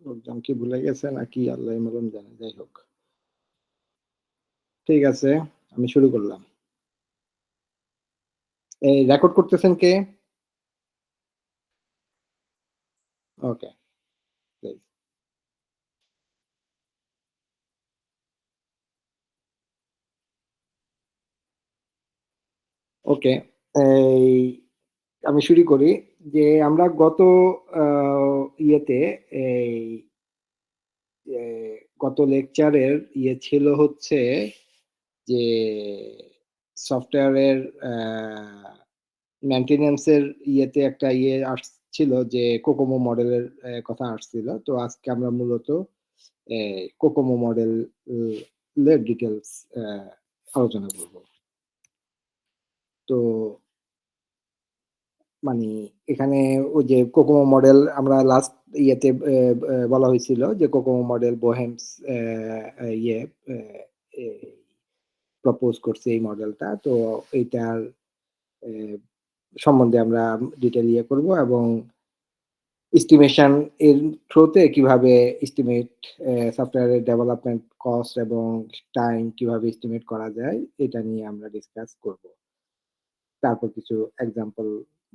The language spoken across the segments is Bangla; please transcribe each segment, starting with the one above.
লোকজন কি ভুলে গেছে নাকি আল্লাহ মালুম জানে, যাই হোক। ঠিক আছে, আমি শুরু করলাম। এই রেকর্ড করতেছেন কে? ওকে, ওকে। এই আমি শুরু করি যে আমরা গত ইয়েতে এই গত লেকচারের ইয়ে ছিল হচ্ছে যে সফটওয়্যারের মেনটেনেন্সের ইয়েতে একটা ইয়ে আসছিল যে কোকোমো মডেলের কথা আসছিল। তো আজকে আমরা মূলত কোকোমো মডেল ডিটেলস আলোচনা করব। তো মানে এখানে ওই যে কোকোমো মডেল আমরা লাস্ট ইয়েতে বলা হয়েছিল যে কোকোমো মডেল বোহেমস ইয়ে প্রপোজ করছে এই মডেলটা। তো এইটার সম্বন্ধে আমরা ডিটেল ইয়ে করব এবং এস্টিমেশন এর থ্রুতে কিভাবে এস্টিমেট সফটওয়্যারের ডেভেলপমেন্ট কস্ট এবং টাইম কিভাবে এস্টিমেট করা যায় এটা নিয়ে আমরা ডিসকাস করব। তারপর কিছু এক্সাম্পল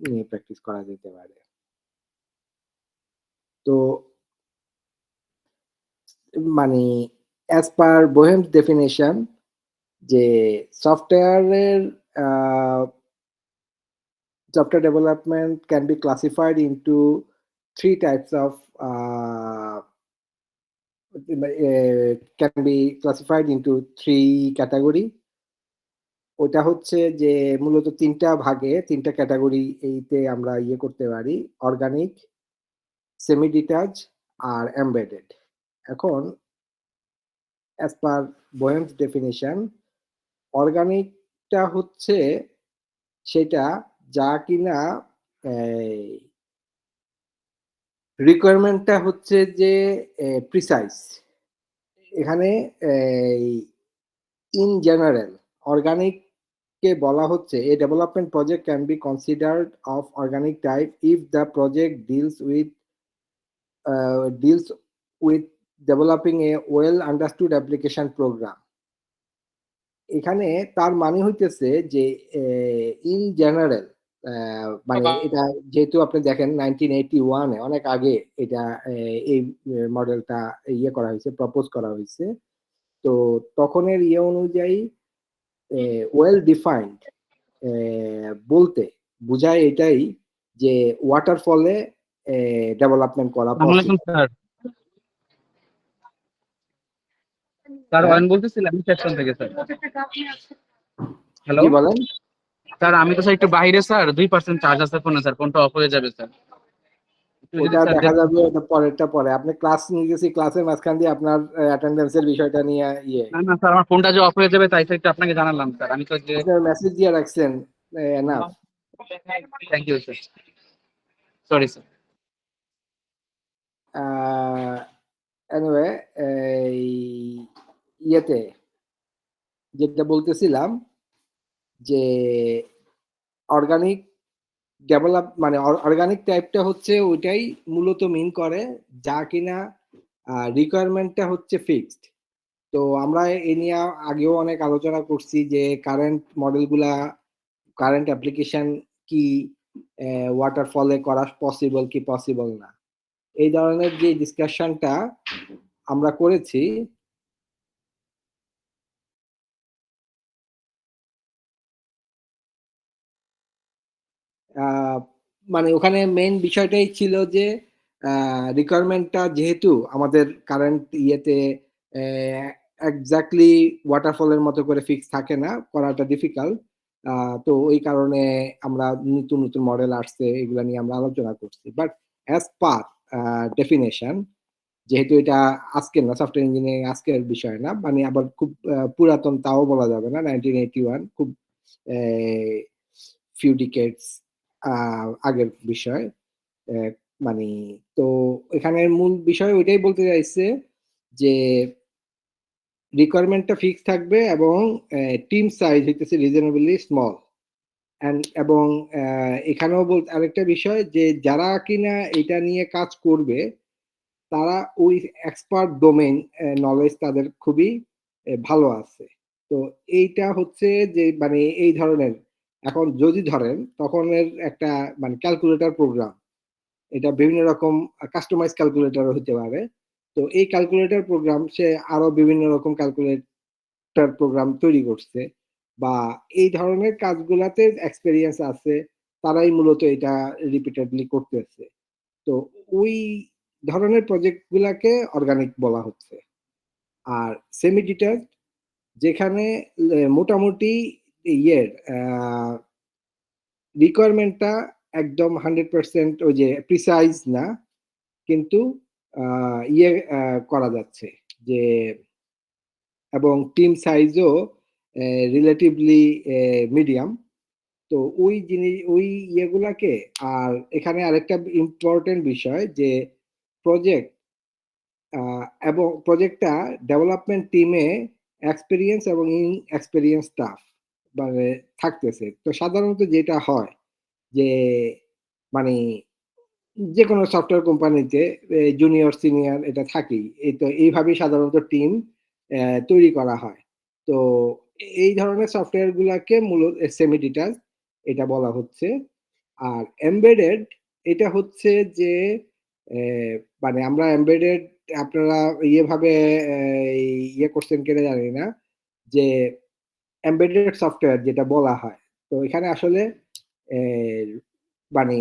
নিয়ে প্র্যাকটিস করা যেতে পারে। তো মানে অ্যাজ পার বোহেমস ডেফিনেশন যে সফটওয়্যারের software development can be classified into three types of can be classified into three category. ওটা হচ্ছে যে মূলত তিনটা ভাগে তিনটা ক্যাটাগরি এইতে আমরা ইয়ে করতে পারি, অর্গানিক, সেমি ডিটাচ আর এমবেডেড। এখন অ্যাজ পার বোহেমস ডেফিনেশন অর্গানিকটা হচ্ছে সেটা যা কিনা রিকোয়ারমেন্টটা হচ্ছে যে প্রিসাইজ। এখানে ইন জেনারেল অর্গানিক কে বলা হচ্ছে a development project can be considered of organic type if the project deals with developing a well understood application program. এখানে তার মানে হইতেছে যে ইন জেনারেল মানে এটা যেহেতু আপনি দেখেন 1981 অনেক আগে এটা এই মডেলটা ইয়ে করা হয়েছে, প্রপোজ করা হয়েছে। তো তখনের ইয়ে অনুযায়ী ওয়েল ডিফাইন্ড বলতে বোঝায় এটাই যে ওয়াটারফলে ডেভেলপমেন্ট করা পসিবল। স্যার ওয়ান বলতেছিলাম সেকশন থেকে স্যার। হ্যালো কি বলেন? স্যার আমি তো স্যার একটু বাইরে স্যার, 2% চার্জ আছে ফোনে স্যার, ফোনটা অফ হয়ে যাবে স্যার। ওটা দেখা যাবে, ওটা পরেরটা পরে। আপনি ক্লাস নিয়ে গেছি, ক্লাসের মাঝখান দিয়ে আপনার অ্যাটেন্ডেন্সের বিষয়টা নিয়ে ইয়ে। না না স্যার, আমার ফোনটা যে অফ হয়ে যাবে তাই একটু আপনাকে জানালাম স্যার। আমি তো যে আপনার মেসেজ দিয়ে রাখছেন enough. Thank you sir, sorry sir. Anyway এই ইয়েতে যেটা বলতেছিলাম যে অর্গানিক ডেভেলপ মানে অর্গানিক টাইপটা হচ্ছে ওইটাই মূলত মিন করে যা কিনা রিকোয়ারমেন্টটা হচ্ছে ফিক্সড। তো আমরা এ নিয়ে আগেও অনেক আলোচনা করছি যে কারেন্ট মডেলগুলা, কারেন্ট অ্যাপ্লিকেশন কি ওয়াটারফলে করা পসিবল কি পসিবল না, এই ধরনের যে ডিসকাশনটা আমরা করেছি। মানে ওখানে মেইন বিষয়টাই ছিল যে রিকোয়ারমেন্টটা যেহেতু আমাদের কারেন্ট ইয়েতে এক্স্যাক্টলি ওয়াটারফলের মতো করে ফিক্স থাকে না, করাটা ডিফিকাল্ট। তো ওই কারণে আমরা নতুন নতুন মডেল আসছে, এগুলো নিয়ে আমরা আলোচনা করছি। বাট অ্যাজ পার ডেফিনেশন, যেহেতু এটা আজকের না, সফটওয়্যার ইঞ্জিনিয়ারিং আজকের বিষয় না, মানে আবার খুব পুরাতন তাও বলা যাবে না, 1981 খুব ফিউ ডিকেডস আগের বিষয়। মানে তো এখানের মূল বিষয় ওইটাই বলতে চাইছে যে রিকোয়ারমেন্টটা ফিক্স থাকবে এবং টিম সাইজ হইতেছে রিজনেবলি স্মল। এবং এখানেও বলতে আরেকটা বিষয় যে যারা কিনা এটা নিয়ে কাজ করবে তারা ওই এক্সপার্ট ডোমেইন নলেজ তাদের খুবই ভালো আছে। তো এইটা হচ্ছে যে মানে এই ধরনের এখন যদি ধরেন তখনের একটা মানে ক্যালকুলেটর প্রোগ্রাম এটা বিভিন্ন রকম কাস্টমাইজ ক্যালকুলেটর হতে পারে। তো এই ক্যালকুলেটর প্রোগ্রাম সে আরো বিভিন্ন রকম ক্যালকুলেটর প্রোগ্রাম তৈরি করছে বা এই ধরনের কাজগুলাতে এক্সপেরিয়েন্স আছে তারাই মূলত এটা রিপিটেডলি করতেছে। তো ওই ধরনের প্রজেক্ট গুলাকে অর্গানিক বলা হচ্ছে। আর সেমি ডিট্যাচড যেখানে মোটামুটি ইয়ের রিকোয়ারমেন্টটা একদম 100% ওই যে প্রিসাইজ না কিন্তু করা যাচ্ছে যে এবং টিম সাইজও রিলেটিভলি মিডিয়াম। তো ওই জিনিস ওই ইয়েগুলাকে আর এখানে আরেকটা ইম্পর্টেন্ট বিষয় যে প্রজেক্ট এবং প্রজেক্টটা ডেভেলপমেন্ট টিমে এক্সপেরিয়েন্স এবং ইনএক্সপেরিয়েন্স স্টাফ মানে থাকতেছে। তো সাধারণত যেটা হয় যে মানে যে কোনো সফটওয়্যার কোম্পানিতে জুনিয়র সিনিয়র এটা থাকেই। এই তো এইভাবেই সাধারণত টিম তৈরি করা হয়। তো এই ধরনের সফটওয়্যার গুলাকে মূলত সেমি ডিটাচ এটা বলা হচ্ছে। আর এমবেডেড এটা হচ্ছে যে মানে আমরা এমবেডেড আপনারা ইয়েভাবে ইয়ে করছেন কিনা জানি না যে এমবেডেড সফটওয়্যার যেটা বলা হয়। তো এখানে আসলে এর মানে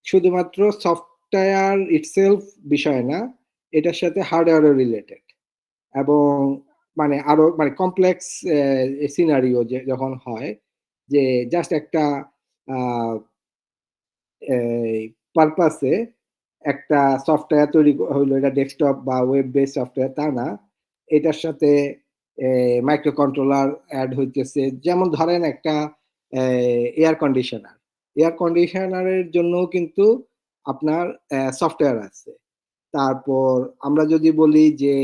শুধুমাত্র সফটওয়্যার ইটসেলফ বিষয় না, এটার সাথে হার্ডওয়্যারও রিলেটেড এবং মানে আরো মানে কমপ্লেক্স সিনারিও যে যখন হয় যে জাস্ট একটা আহ, এই পারপাসে একটা সফটওয়্যার তৈরি হইলো এটা ডেস্কটপ বা ওয়েব বেস সফটওয়্যার তা না এটার সাথে মাইক্রো কন্ট্রোলার অ্যাড হইতেছে যেমন ধরেন একটা এয়ার কন্ডিশনারের জন্য কিন্তু আপনার সফটওয়্যার আছে। তারপর আমরা যদি বলি যে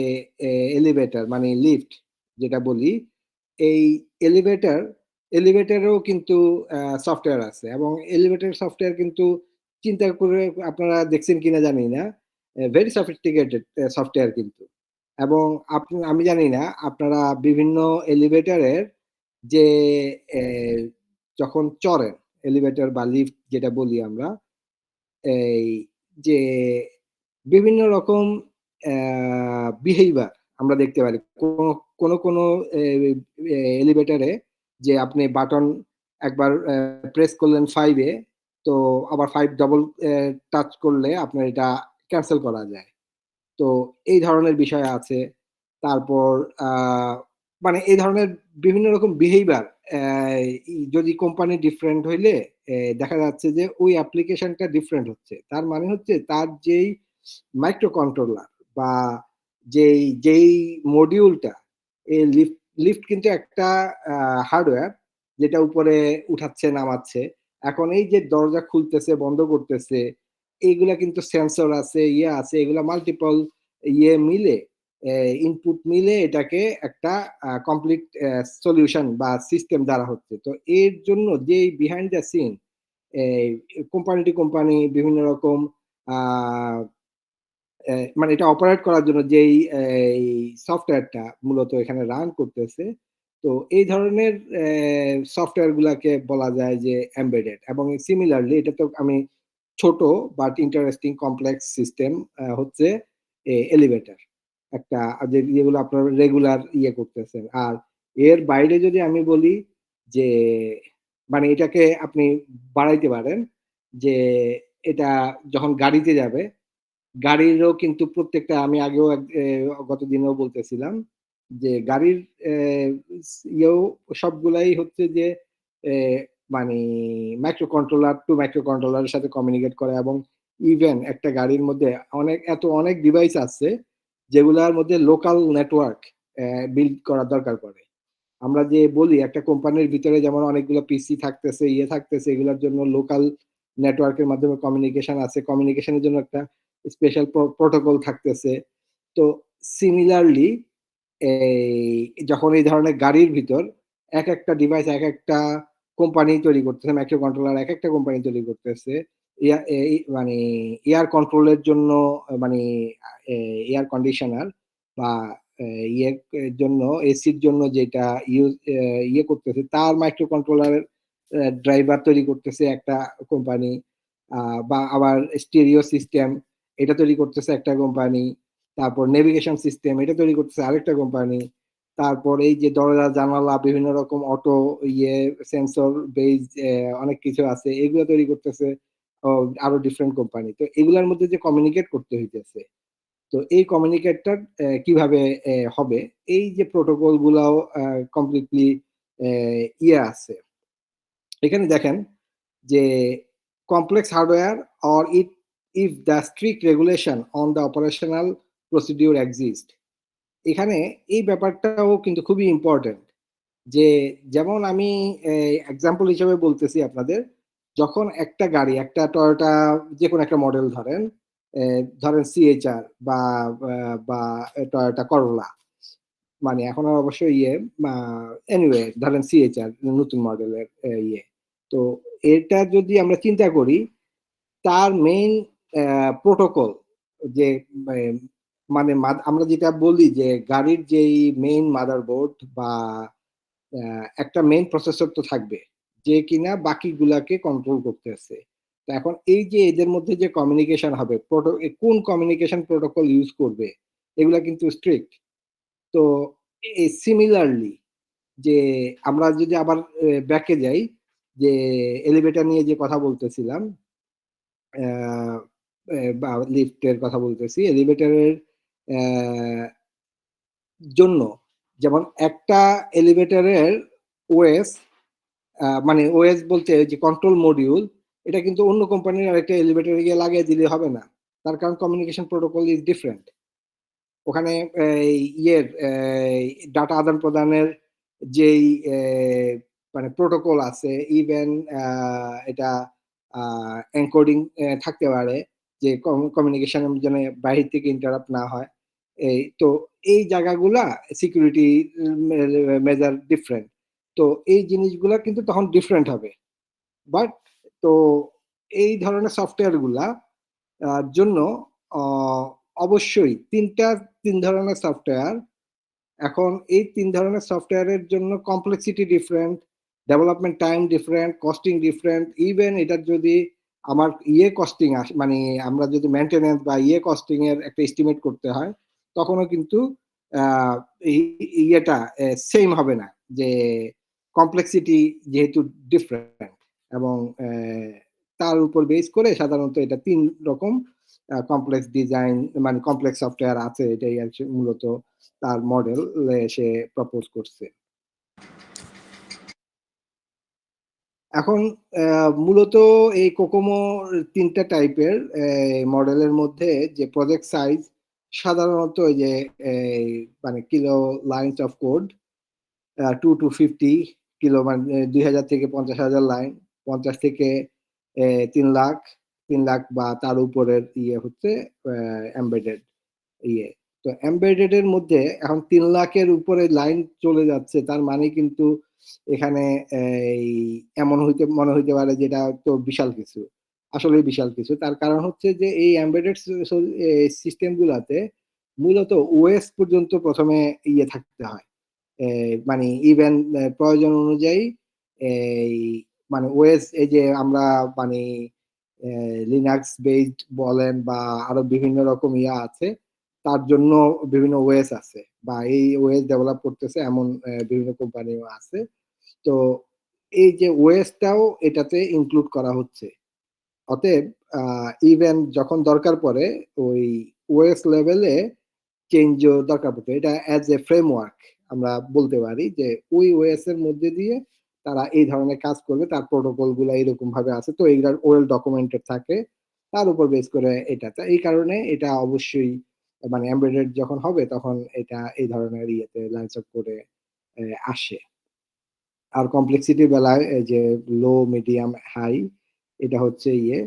এলিভেটর মানে লিফট যেটা বলি এই এলিভেটর এলিভেটরেও কিন্তু সফটওয়্যার আছে এবং এলিভেটর সফটওয়্যার কিন্তু চিন্তা করে আপনারা দেখছেন কিনা জানি না ভেরি সফিস্টিকেটেড সফটওয়্যার কিন্তু এবং আপনি আমি জানি না আপনারা বিভিন্ন এলিভেটরের যে আহ, যখন চড়েন এলিভেটর বা লিফট যেটা বলি আমরা এই যে বিভিন্ন রকম বিহেভিয়ার আমরা দেখতে পারি কোনো কোনো এলিভেটরে যে আপনি বাটন একবার প্রেস করলেন 5-এ তো আবার 5 ডবল টাচ করলে আপনার এটা ক্যান্সেল করা যায়। তো এই ধরনের বিষয় আছে। তারপর মানে এই ধরনের বিভিন্ন রকম বিহেভিয়ার যদি কোম্পানি ডিফারেন্ট হইলে দেখা যাচ্ছে যে ওই অ্যাপ্লিকেশনটা ডিফারেন্ট হচ্ছে। তার মানে হচ্ছে তার যেই মাইক্রো কন্ট্রোলার বা যেই মডিউলটা এই লিফট লিফট কিন্তু একটা হার্ডওয়্যার যেটা উপরে উঠাচ্ছে নামাচ্ছে। এখন এই যে দরজা খুলতেছে বন্ধ করতেছে এইগুলা কিন্তু সেন্সর আছে ইয়ে আছে এগুলা মাল্টিপল ইয়ে মিলে ইনপুট মিলে এটাকে একটা কমপ্লিট সলিউশন বা সিস্টেম দ্বারা হচ্ছে। তো এর জন্য যে behind the scene company to company বিভিন্ন রকম মানে এটা অপারেট করার জন্য যেই সফটওয়্যারটা মূলত এখানে রান করতেছে তো এই ধরনের সফটওয়্যার গুলাকে বলা যায় যে এমবেডেড এবং সিমিলারলি এটা তো আমি ছোট বাট ইন্টারেস্টিং কমপ্লেক্স সিস্টেম হচ্ছে এলিভেটর একটা যেগুলো আপনার রেগুলার ইয়ে করতেছেন। আর এর বাইরে যদি আমি বলি যে মানে এটাকে আপনি বাড়াইতে পারেন যে এটা যখন গাড়িতে যাবে গাড়িরও কিন্তু প্রত্যেকটা আমি আগেও গত দিনেও বলতেছিলাম যে গাড়ির ইয়েও সবগুলাই হচ্ছে যে মানে মাইক্রো কন্ট্রোলার টু মাইক্রো কন্ট্রোলারের সাথে কমিউনিকেট করে এবং ইভেন একটা গাড়ির মধ্যে অনেক ডিভাইস আছে যেগুলোর মধ্যে লোকাল নেটওয়ার্ক বিল্ড করার দরকার পড়ে। আমরা যে বলি একটা কোম্পানির ভিতরে যেমন অনেকগুলো পিসি থাকতেছে ইয়ে থাকতেছে এগুলোর জন্য লোকাল নেটওয়ার্কের মাধ্যমে কমিউনিকেশন আছে কমিউনিকেশনের জন্য একটা স্পেশাল প্রোটোকল থাকতেছে। তো সিমিলারলি যখন এই ধরনের গাড়ির ভিতর এক একটা ডিভাইস এক একটা কোম্পানি তৈরি করতেছে মাইক্রো কন্ট্রোলার এক একটা কোম্পানি তৈরি করতেছে মানে এয়ার কন্ট্রোলের জন্য, মানে এয়ার কন্ডিশনার বা ইয়ের জন্য, এসির জন্য যেটা ইয়ে করতেছে, তার মাইক্রো কন্ট্রোলার ড্রাইভার তৈরি করতেছে একটা কোম্পানি, বা আবার স্টেরিও সিস্টেম এটা তৈরি করতেছে একটা কোম্পানি, তারপর নেভিগেশন সিস্টেম এটা তৈরি করতেছে আরেকটা কোম্পানি, তারপর এই যে দরজা জানালা বিভিন্ন রকম অটো ইয়ে সেন্সর বেজ অনেক কিছু আছে, এগুলো তৈরি করতেছে আরো ডিফারেন্ট কোম্পানি। তো এগুলোর মধ্যে যে কমিউনিকেট করতে হইতেছে, তো এই কমিউনিকেটটা কিভাবে হবে, এই যে প্রোটোকল গুলাও কমপ্লিটলি ইয়ে আছে। এখানে দেখেন যে complex hardware or if the strict regulation on the operational procedure exist, এখানে এই ব্যাপারটাও কিন্তু খুবই ইম্পর্টেন্ট। যে যেমন আমি এক্সাম্পল হিসেবে বলতেছি আপনাদের, যখন একটা গাড়ি, একটা টয়োটা যে কোনো একটা মডেল ধরেন, ধরেন সিএইচআর বা টয়োটা করোলা, মানে এখন আর অবশ্যই ইয়ে এনিওয়ে ধরেন সিএইচআর নতুন মডেলের ইয়ে, তো এটা যদি আমরা চিন্তা করি, তার মেইন প্রোটোকল যে মানে আমরা যেটা বলি যে গাড়ির যেই মেইন মাদারবোর্ড বা একটা মেইন প্রসেসর তো থাকবে, যে কিনা বাকিগুলাকে কন্ট্রোল করতেছে। তো এখন এই যে এদের মধ্যে যে কমিউনিকেশন হবে, কোন কমিউনিকেশন প্রোটোকল ইউজ করবে, এগুলা কিন্তু স্ট্রিক্ট। তো সিমিলারলি যে আমরা যদি আবার ব্যাকে যাই, যে এলিভেটর নিয়ে যে কথা বলতেছিলাম, বা লিফটের কথা বলতেছি, এলিভেটরের জন্য যেমন একটা এলিভেটরের ওএস, মানে ওএস বলতে যে কন্ট্রোল মডিউল, এটা কিন্তু অন্য কোম্পানির আরেকটা এলিভেটরে গিয়ে লাগিয়ে দিলে হবে না, তার কারণ কমিউনিকেশন প্রোটোকল ইজ ডিফারেন্ট। ওখানে ইয়ের ডাটা আদান প্রদানের যেই মানে প্রোটোকল আছে, ইভেন এটা এনকোডিং থাকতে পারে, যে কমিউনিকেশনের জন্য বাইরে থেকে ইন্টারাপ্ট না হয়। এই তো এই জায়গাগুলা সিকিউরিটি মেজার ডিফারেন্ট, তো এই জিনিসগুলা কিন্তু তখন ডিফারেন্ট হবে। বাট তো এই ধরনের সফটওয়্যার গুলা জন্য অবশ্যই তিন ধরনের সফটওয়্যার। এখন এই তিন ধরনের সফটওয়্যারের জন্য complexity different, development time different, costing different, even এটার যদি আমার ইয়ে কস্টিং আসে, মানে আমরা যদি মেনটেনেন্স বা ইয়ে কস্টিং এর একটা এস্টিমেট করতে হয়, তখনও কিন্তু ইয়েটা সেম হবে না, যে কমপ্লেক্সিটি যেহেতু ডিফারেন্ট, এবং তার উপর বেস করে সাধারণত এটা তিন রকম কমপ্লেক্স ডিজাইন, মানে কমপ্লেক্স সফটওয়্যার আছে, এটাই আর মূলত তার মডেল সে প্রপোজ করছে। এখন মূলত এই কোকোমো তিনটা টাইপের মডেলের মধ্যে যে প্রজেক্ট সাইজ সাধারণত ওই যে মানে kilo lines of code 2 to 50 kilo, মানে 2000 থেকে 50,000 লাইন, 50 থেকে 3 লাখ, 3 লাখ বা তার উপরের ইয়ে হচ্ছে এমবেডেড ইয়ে। তো এমবেডেড এর মধ্যে এখন 3 লাখের উপরে লাইন চলে যাচ্ছে, তার মানে কিন্তু এখানে এই এমন মনে হইতে পারে যেটা তো বিশাল কিছু, আসলে বিশাল কিছু। তার কারণ হচ্ছে যে এই এমবেডেড সিস্টেম গুলাতে মূলত ওএস পর্যন্ত প্রথমে ইয়ে থাকতে হয়, মানে ইভেন প্রয়োজন অনুযায়ী এই মানে ওএস, এই যে আমরা মানে লিনাক্স বেসড বলেন বা আরো বিভিন্ন রকম ইয়া আছে, তার জন্য বিভিন্ন ওএস আছে, বা এই ওএস ডেভেলপ করতেছে এমন বিভিন্ন কোম্পানিও আছে। তো এই যে ওএসটাও এটাতে ইনক্লুড করা হচ্ছে। অতএব ইভেন যখন দরকার পড়ে ওই ওএস লেভেলে চেঞ্জও দরকার পড়তো, এটা অ্যাজ এ ফ্রেমওয়ার্ক আমরা বলতে পারি যে ওই ওএস এর মধ্যে দিয়ে তারা এই ধরনের কাজ করবে, তার প্রোটোকল গুলো এরকম ভাবে আছে, তো এইগুলার ওয়েল ডকুমেন্টেড থাকে, তার উপর বেস করে এটা। এই কারণে এটা অবশ্যই মানে এমবেডেড যখন হবে তখন এটা এই ধরনের ইয়েতে লাইন্স অফ করে আসে। আর কমপ্লেক্সিটির বেলায় এই যে লো মিডিয়াম হাই, এটা হচ্ছে ইয়ে।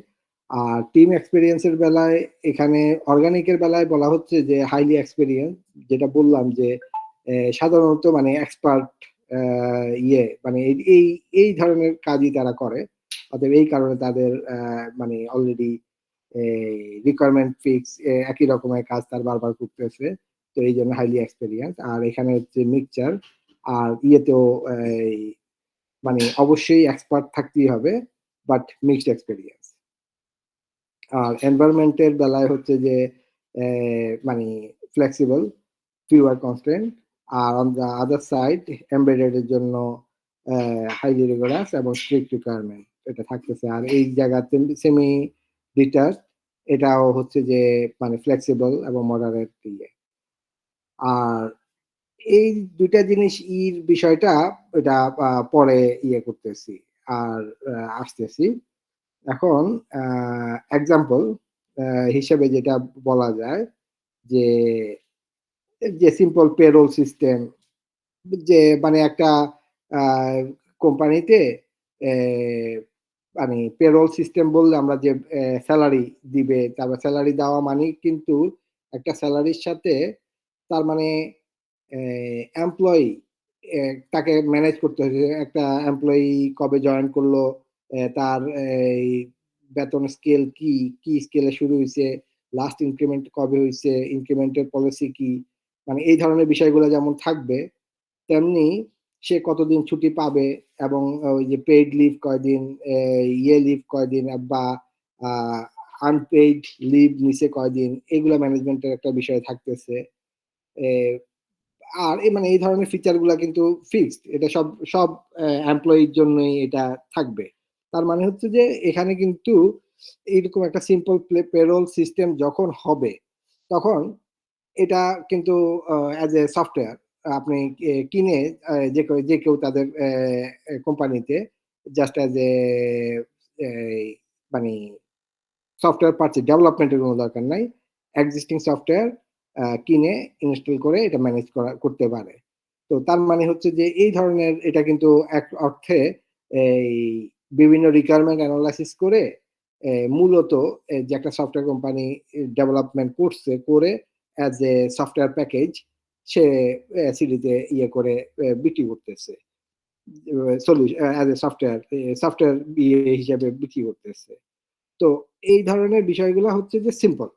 আর টিম এক্সপেরিয়েন্সের বেলায় এখানে অর্গানিকের বেলায় বলা হচ্ছে যে হাইলি এক্সপেরিয়েন্স, যেটা বললাম যে সাধারণত মানে এক্সপার্ট ইয়ে, মানে এই এই ধরনের কাজই তারা করে। অতএব এই কারণে তাদের মানে অলরেডি রিকোয়ারমেন্ট ফিক্স, একই রকমের কাজ তার বারবার করতেছে, তো এই জন্য হাইলি এক্সপেরিয়েন্স। আর এখানে হচ্ছে মিক্সচার আর ইয়েতেও মানে অবশ্যই এক্সপার্ট থাকতেই হবে, বাট মিক্সড এক্সপেরিয়েন্স। আর এনভায়রনমেন্টের বেলায় হচ্ছে যে মানে ফ্লেক্সিবল, ফিউয়ার কনস্ট্রেন্ট। আর on the other side embedded এর জন্য হাইলি রিগোরাস এবং স্ট্রিক্ট রিকোয়ারমেন্ট এটা থাকতেছে। আর এই জায়গাতে সেমি ডিটাচ, এটাও হচ্ছে যে মানে ফ্লেক্সিবল এবং মডারেট দিয়ে। আর এই দুইটা জিনিস বিষয়টা এটা পরে করতেছি আর আসতেছি। এখন এক্সাম্পল হিসেবে যেটা বলা যায় যে সিম্পল পেরোল সিস্টেম, যে মানে একটা কোম্পানিতে মানে পেরোল সিস্টেম বললে আমরা যে স্যালারি দিবে, তারপর স্যালারি দেওয়া মানে কিন্তু একটা স্যালারির সাথে তার মানে এমপ্লয়ি তাকে ম্যানেজ করতে হচ্ছে। একটা এমপ্লয়ি কবে জয়েন করলো, তার বেতন স্কেল কি, কি স্কেলে শুরু হয়েছে, লাস্ট ইনক্রিমেন্ট কবে হয়েছে, ইনক্রিমেন্টের পলিসি কি, মানে এই ধরনের বিষয়গুলো যেমন থাকবে, তেমনি সে কতদিন ছুটি পাবে এবং ওই যে পেইড লিভ কয়দিন, লিভ কয়দিন, বা আনপেইড লিভ নিচে কয়দিন, এগুলো ম্যানেজমেন্টের একটা বিষয় থাকতেছে। আর মানে এই ধরনের ফিচারগুলো কিন্তু ফিক্সড, এটা সব সব এমপ্লয়ির জন্যই এটা থাকবে। তার মানে হচ্ছে যে এখানে কিন্তু এইরকম একটা সিম্পল পেরোল সিস্টেম যখন হবে, তখন এটা কিন্তু অ্যাজ এ সফটওয়্যার আপনি কিনে যে কেউ তাদের কোম্পানিতে জাস্ট অ্যাজ এ মানে সফটওয়্যার পাচ্ছে, ডেভেলপমেন্টের কোনো দরকার নাই, এক্সিস্টিং সফটওয়্যার কিনে ইনস্টল করে এটা ম্যানেজ করতে পারে। তো তার মানে হচ্ছে যে এই ধরনের এটা কিন্তু এক অর্থে এই বিভিন্ন রিকোয়ারমেন্ট অ্যানালাইসিস করে মূলত যে একটা সফটওয়্যার কোম্পানি ডেভেলপমেন্ট করছে, করে অ্যাজ এ সফটওয়্যার প্যাকেজ সে সিডিতে করে বিক্রি করতেছে, সলিউশন অ্যাজ এ সফটওয়্যার হিসেবে বিক্রি করতেছে। তো এই ধরনের বিষয়গুলো হচ্ছে যে সিম্পল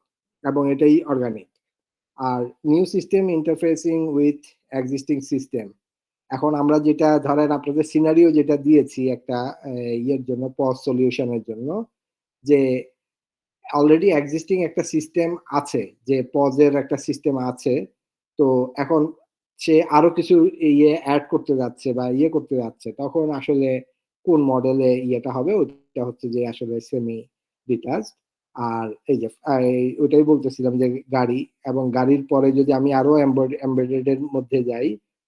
এবং এটাই অর্গানিক। আর new system interfacing with existing system, এখন আমরা যেটা ধরেন আপনাদের সিনারিও যেটা দিয়েছি একটা জন্য, পজ সলিউশনের জন্য, যে অলরেডি এক্সিস্টিং একটা সিস্টেম আছে, যে পজের একটা সিস্টেম আছে, তো এখন সে আরো কিছু অ্যাড করতে যাচ্ছে বা করতে যাচ্ছে, তখন আসলে কোন মডেলে ইয়েটা হবে, ওটা হচ্ছে যে আসলে সেমি ডিটাচ। আর এই যে ওটাই বলতেছিলাম যে গাড়ি, এবং গাড়ির পরে যদি আমি আরো এমবেডেড এর মধ্যে যাই,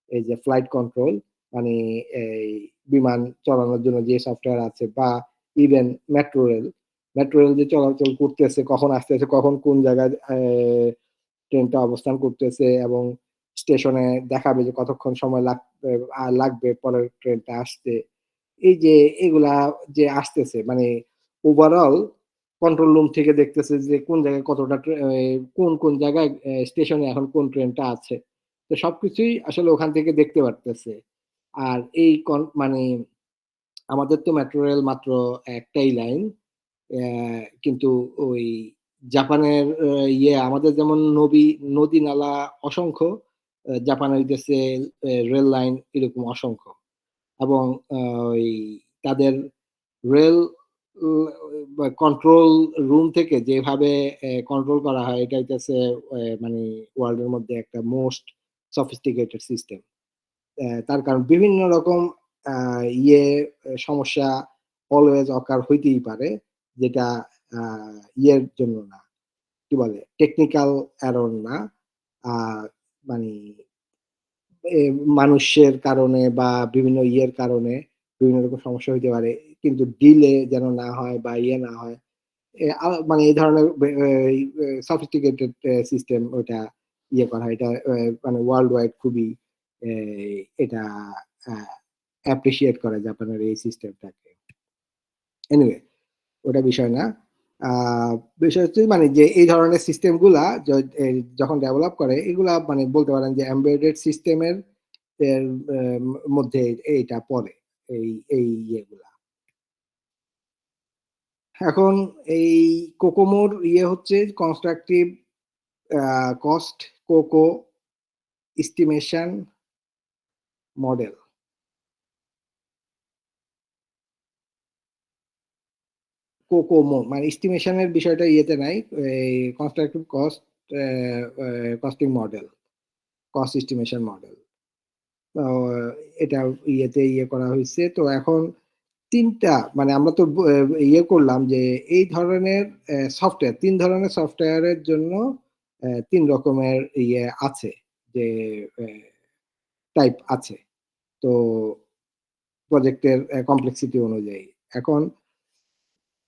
এই যে ফ্লাইট কন্ট্রোল, মানে এই বিমান চালানোর জন্য যে সফটওয়্যার আছে, বা ইভেন মেট্রো রেল যে চলাচল করতেছে, কখন আসতেছে, কখন কোন জায়গায় ট্রেনটা অবস্থান করতেছে, এবং স্টেশনে দেখাবে যে কতক্ষণ সময় লাগবে পরের ট্রেনটা আসতে। এই যে এগুলা যে আসতেছে, মানে ওভারঅল কন্ট্রোল রুম থেকে দেখতেছে যে কোন জায়গায় কতটা কোন কোন জায়গায় স্টেশনে এখন কোন ট্রেনটা আছে, তো সবকিছুই আসলে ওখান থেকে দেখতে পারতেছে। আর এই মানে আমাদের তো মেট্রো রেল মাত্র একটাই লাইন, কিন্তু ওই জাপানের আমাদের যেমন নদী নালা অসংখ্য, জাপানে হইতেছে রেল লাইন এরকম অসংখ্য। এবং ওই তাদের রেল কন্ট্রোল রুম থেকে যেভাবে কন্ট্রোল করা হয়, এটা হইতেছে মানে ওয়ার্ল্ডের মধ্যে একটা মোস্ট সফিস্টিকেটেড সিস্টেম। তার কারণ বিভিন্ন রকম সমস্যা অলওয়েজ অকার হইতেই পারে, যেটা জন্য না, কি বলে, টেকনিক্যাল এরর না, মানে মানুষের কারণে বা বিভিন্ন কারণে বিভিন্ন রকম সমস্যা হইতে পারে, কিন্তু ডিলে যেন না হয় বা না হয়, মানে এই ধরনের সফিস্টিকেটেড সিস্টেম ওটা করা হয়। এটা মানে ওয়ার্ল্ড ওয়াইড খুবই এটা অ্যাপ্রিসিয়েট করে জাপানের এই সিস্টেমটাকে। এনিওয়ে, ওটা বিষয় না। বিষয় হচ্ছে মানে যে এই ধরনের সিস্টেম গুলা যখন ডেভেলপ করে, এগুলা মানে বলতে পারেন যে এমবেডেড সিস্টেমের মধ্যে এইটা পড়ে, এই এই ইয়েগুলা। এখন এই কোকোমোর হচ্ছে constructive cost cocoa estimation model. COCOMO মানে এস্টিমেশনের বিষয়টা নাই, এই constructive costing model, cost estimation model. এটা করা হয়েছে। তো এখন ৩টা মানে আমরা তো করলাম যে এই ধরনের সফটওয়্যার ৩ ধরনের সফটওয়্যারের জন্য ৩ রকমের আছে যে টাইপ আছে। তো প্রজেক্টের কমপ্লেক্সিটি অনুযায়ী। এখন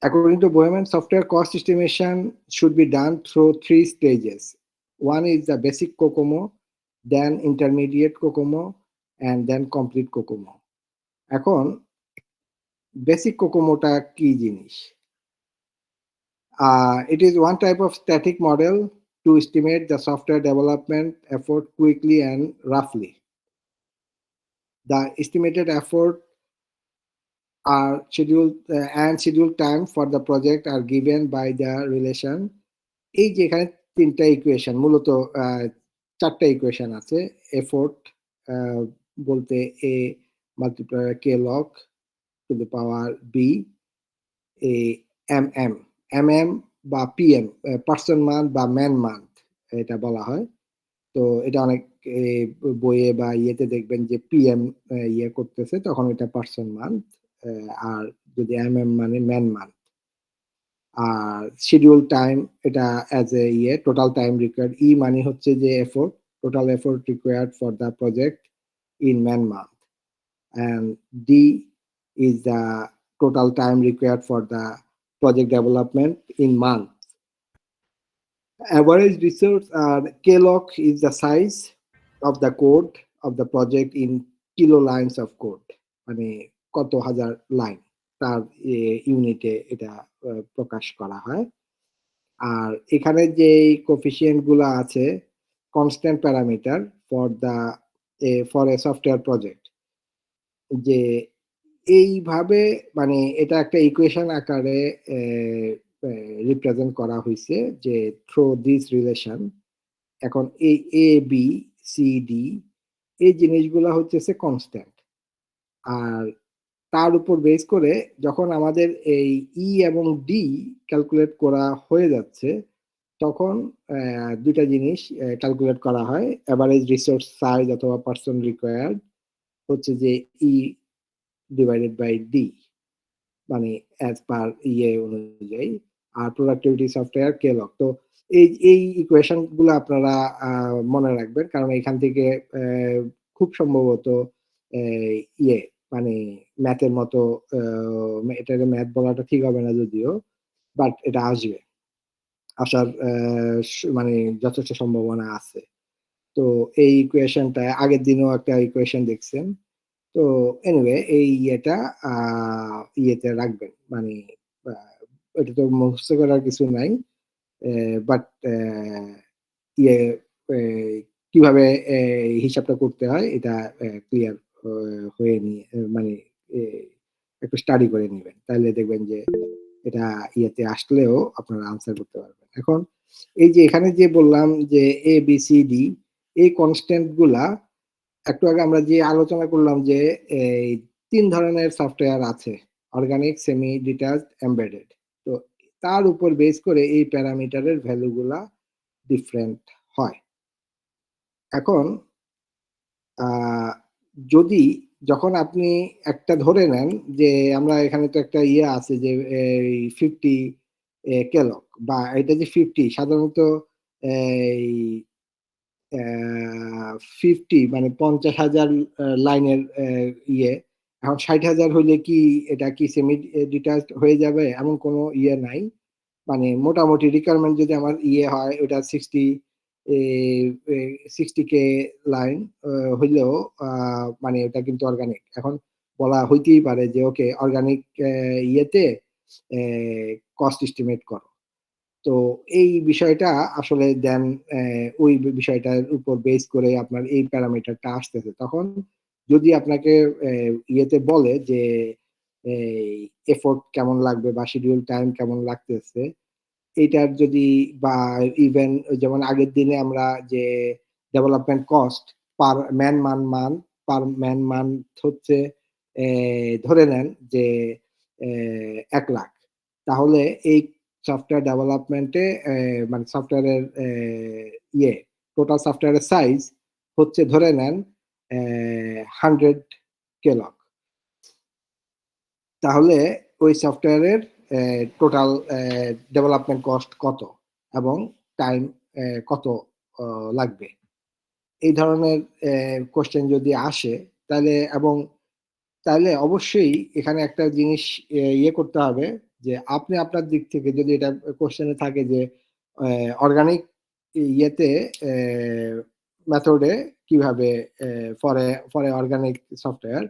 according to Boehmen, software cost estimation should be done through 3 stages. One is the basic COCOMO, then intermediate COCOMO, and then complete COCOMO. এখন বেসিক কোকোমোটা কি জিনিস? It is one type of static model to estimate the software development effort quickly and roughly. The estimated effort are scheduled and scheduled time for the project are given by the relation. এই যে এখানে ৩টা ইকুয়েশন মূলত ৪টা ইকুয়েশন আছে। এফোর্ট বলতে A multiply K log to the power B A M M M M বা পিএম পার্সন মান্থ বা ম্যান মান্থ এটা বলা হয়। তো এটা অনেক বইয়ে বা দেখবেন যে পিএম করতেছে তখন এটা পার্সন মান্থ, আর যদি এম মানে ম্যান মান্থ। আর শিডিউল টাইম এটা as a total time required, মানে হচ্ছে যে effort, total effort required for the project in man month, and D is the total time required for the project development in month. Average resource KLOC is the size of the code of the project in kilo lines of code, মানে কত হাজার লাইন তার ইউনিটে এটা প্রকাশ করা হয়। আর এখানে যে কোফিশিয়েন্ট গুলো আছে constant parameter for a software project, যে এইভাবে মানে এটা একটা ইকুয়েশন আকারে রিপ্রেজেন্ট করা হয়েছে যে থ্রু দিস রিলেশন। এখন এই এ বি সি ডি এই জিনিসগুলো হচ্ছে কনস্ট্যান্ট, আর তার উপর বেস করে যখন আমাদের এই ই এবং ডি ক্যালকুলেট করা হয়ে যাচ্ছে তখন দুইটা জিনিস ক্যালকুলেট করা হয়। এভারেজ রিসোর্স সাইজ অথবা পার্সন রিকোয়ার্ড হচ্ছে যে ই ডিভাইডেড বাই ডি, মানে অ্যাজ পার অনুযায়ী, আর প্রোডাক্টিভিটি সফটওয়্যার কেলক। তো এই ইকুয়েশন গুলো আপনারা মনে রাখবেন, কারণ এখান থেকে খুব সম্ভবত ইয়ে মানে ম্যাথের মতো, এটাকে ম্যাথ বলাটা ঠিক হবে না যদিও, বাট এটা আসবে, আসার মানে যথেষ্ট সম্ভাবনা আছে। তো এই ইকুয়েশনটা আগের দিনও একটা ইকুয়েশন দেখছেন। তো এনিওয়ে এই ইয়েতে রাখবেন, মানে এটা তো মুখস্থ করার কিছু নাই, বাট ইয়ে কিভাবে হিসাবটা করতে হয় এটা ক্লিয়ার হয়ে নিয়ে মানে একটু স্টাডি করে নেবেন, তাহলে দেখবেন যে এটা আসলেও আপনারা আনসার করতে পারবেন। এখন এই যে এখানে যে বললাম যে এ বি সি ডি এই কনস্ট্যান্ট গুলা একটু আগে আমরা যে আলোচনা করলাম যে এই ৩ ধরনের সফটওয়্যার আছে, অর্গানিক, সেমি ডিটাচড, এমবেডেড। তো তার উপর বেস করে এই প্যারামিটারের ভ্যালু গুলা ডিফারেন্ট হয়। এখন যদি যখন আপনি একটা ধরে নেন যে আমরা এখানে তো একটা আছে যে 50 কেলক, বা এটা যে 50 সাধারণত এই 50 মানে 50,000 লাইনের এখন 60,000 হইলে কি এটা কি সেমি ডিটাচড হয়ে যাবে এমন কোনো নাই। মানে মোটামুটি রিকোয়ারমেন্ট যদি আমার হয় ওটা 60 কে লাইন হইলেও মানে ওটা কিন্তু অর্গানিক। এখন বলা হইতেই পারে যে ওকে অর্গানিক ইয়েতে কস্ট এস্টিমেট করো। তো এই বিষয়টা আসলে দেন ওই বিষয়টার উপর বেস করে আপনার এই প্যারামিটারটা আসতেছে। তখন যদি আপনাকে বলে যে এই এফোর্ট কেমন লাগবে বা শিডিউল টাইম কেমন লাগতেছে, এইটার যদি বা ইভেন যেমন আগের দিনে আমরা যে development cost per man month হচ্ছে ধরে নেন যে 1,00,000, তাহলে এই সফটওয়্যার ডেভেলপমেন্টে মানে সফটওয়্যারের ইয়ে টোটাল সফটওয়্যারের সাইজ হচ্ছে ধরে নেন 100 কেলক, তাহলে ওই সফটওয়্যারের টোটাল ডেভেলপমেন্ট কস্ট কত এবং টাইম কত লাগবে, এই ধরনের কোশ্চেন যদি আসে তাহলে তাহলে অবশ্যই এখানে একটা জিনিস ইয়ে করতে হবে যে আপনি আপনার দিক থেকে যদি এটা কোশ্চেনে থাকে যে অর্গানিক ইয়েতে মেথডে কিভাবে ফরে অর্গানিক সফটওয়্যার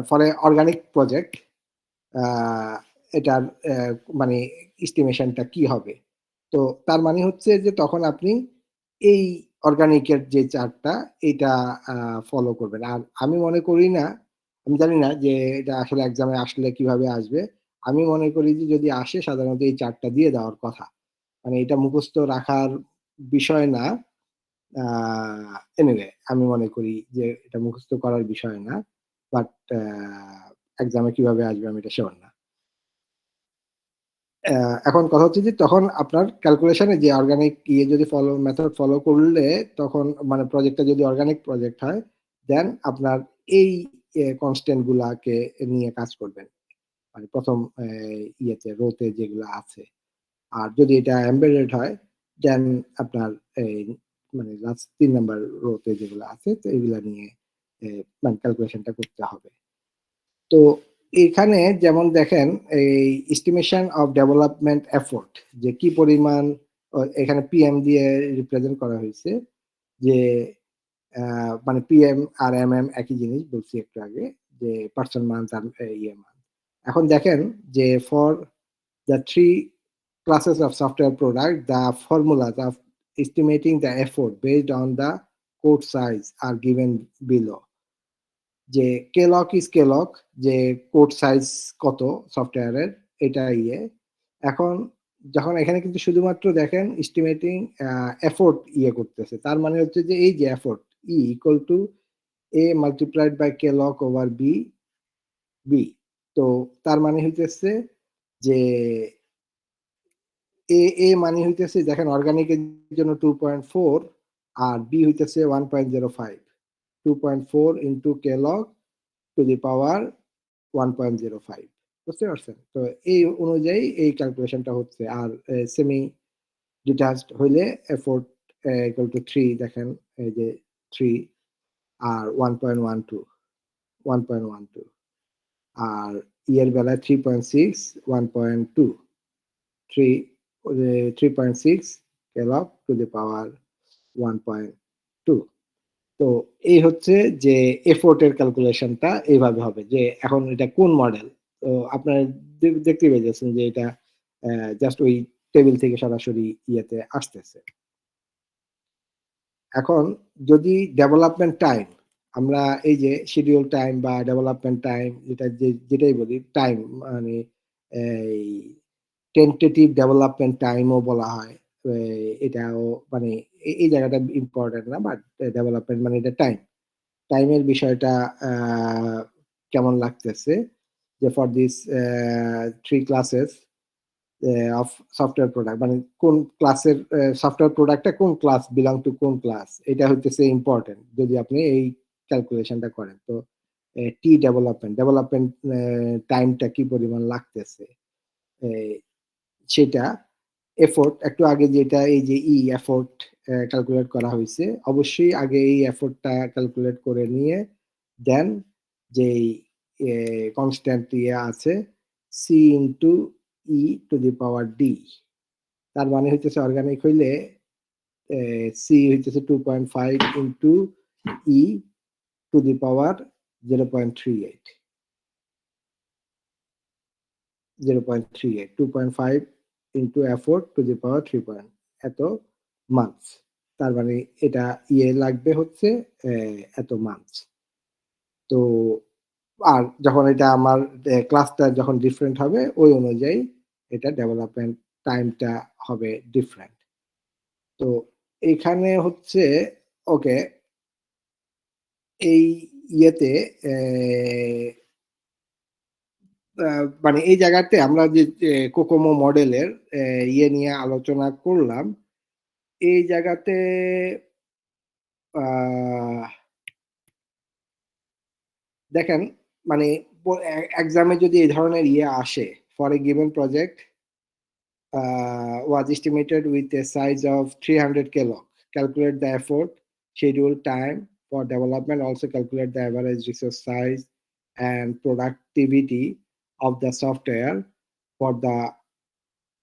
ফরে অর্গানিক প্রজেক্ট এটার মানে এস্টিমেশনটা কি হবে। তো তার মানে হচ্ছে যে তখন আপনি এই অর্গানিকের যে চার্টটা এটা ফলো করবেন। আর আমি মনে করি না, আমি জানি না যে এটা আসলে এক্সামে আসলে কিভাবে আসবে। আমি মনে করি যে যদি আসে সাধারণত এই চার্টটা দিয়ে দেওয়ার কথা। মানে এটা মুখস্থ রাখার বিষয় না। এনিওয়ে আমি মনে করি যে এটা মুখস্থ করার বিষয় না। বাট এক্সামে কিভাবে আসবে আমি এটা শিওর না। এখন কথা হচ্ছে যে তখন আপনার ক্যালকুলেশনে যে অর্গানিক যদি মেথড ফলো করলে তখন মানে প্রজেক্টটা যদি অর্গানিক প্রজেক্ট হয়, দেন আপনার এই কনস্ট্যান্ট গুলাকে নিয়ে কাজ করবেন। মানে প্রথম রোতে যেগুলো আছে। আর যদি এটা এমবেডেড হয়, দেন আপনার এই মানে লাস্ট ৩ নাম্বার রোতে যেগুলো আছে তো এগুলা নিয়ে মানে ক্যালকুলেশনটা করতে হবে। তো এখানে যেমন দেখেন এই এস্টিমেশন অফ ডেভেলপমেন্ট এফোর্ট যে কি পরিমাণ এখানে পিএম দিয়ে রিপ্রেজেন্ট করা হয়েছে যে মানে পিএম আর এমএম একই জিনিস বলছি একটু আগে যে পার্সন মান্থ আর ইয়ে মান্থ। এখন দেখেন যে for the three classes of software product, the formulas of estimating the effort based on the code size are given below. যে কেলক ইজ কেলক যে কোড সাইজ কত সফটওয়্যারের এটা এখন যখন এখানে কিন্তু শুধুমাত্র দেখেন এস্টিমেটিং এফোর্ট করতেছে, তার মানে হচ্ছে যে এই যে effort equal to a multiplied by KLOC over b. তো তার মানে হইতেছে যে এ মানে হইতেছে দেখেন অর্গানিকের জন্য 2.4 আর বি হইতেছে 1.05, 2.4 ইন্টু কেলক টু দি পাওয়ার 1.05, বুঝতে পারছেন? তো এই অনুযায়ী এই ক্যালকুলেশনটা হচ্ছে। আর সেমি ডিটাচড হইলে এফোর্ট ইকুয়াল টু 3 দেখেন এই যে 3 আর 1.12 1.12 আর ইয়ের বেলায় 3.6 1.2 3 3.6 কেলক টু দি পাওয়ার 1.2। তো এই হচ্ছে যে এফোর্ট এর ক্যালকুলেশনটা এইভাবে হবে যে এখন এটা কোন মডেল। তো আপনারা দেখতে পেয়েছেন যে এটা জাস্ট ওই টেবিল থেকে সরাসরি ইয়েতে আসতেছে। এখন যদি ডেভেলপমেন্ট টাইম আমরা এই যে শিডিউল টাইম বা ডেভেলপমেন্ট টাইম যেটাই বলি টাইম মানে এই টেন্টেটিভ ডেভেলপমেন্ট টাইমও বলা হয়। এটাও মানে এই জায়গাটা ইম্পর্টেন্ট না, বাট ডেভেলপমেন্ট মানে এটা টাইমের বিষয়টা কেমন লাগতেছে যে for this 3 classes of software product মানে কোন ক্লাসের সফটওয়্যার প্রোডাক্টটা কোন ক্লাস বিলং টু কোন ক্লাস এটা হইতেছে ইম্পর্টেন্ট যদি আপনি এই ক্যালকুলেশনটা করেন। তো টি ডেভেলপমেন্ট টাইমটা কি পরিমাণ লাগতেছে সেটা এফোর্ট একটু আগে যেটা এই যে এফোর্ট ক্যালকুলেট করা হয়েছে, অবশ্যই আগে এই এফোর্টটা ক্যালকুলেট করে নিয়ে দেন যেই কনস্ট্যান্ট আছে c into e to the power d, তার মানে হইতেছে অর্গানিক হইলে সি হইতেছে 2.5 into e to the power 0.38 2.5 into effort to the power 3 point এত মান্থস। তার মানে এটা লাগবে হচ্ছে এত মান্থস। তো আর যখন এটা আমার ক্লাসটা যখন ডিফারেন্ট হবে ওই অনুযায়ী এটা ডেভেলপমেন্ট টাইমটা হবে ডিফারেন্ট। তো এখানে হচ্ছে ওকে এই ইয়েতে মানে এই জায়গাতে আমরা যে কোকোমো মডেলের নিয়ে আলোচনা করলাম, এই জায়গাতে দেখেন মানে এক্সামে যদি এই ধরনের আসে, for a given project was estimated with a size of 300 kilo. Calculate the effort, schedule time for development, also calculate the average resource size and productivity of the software for the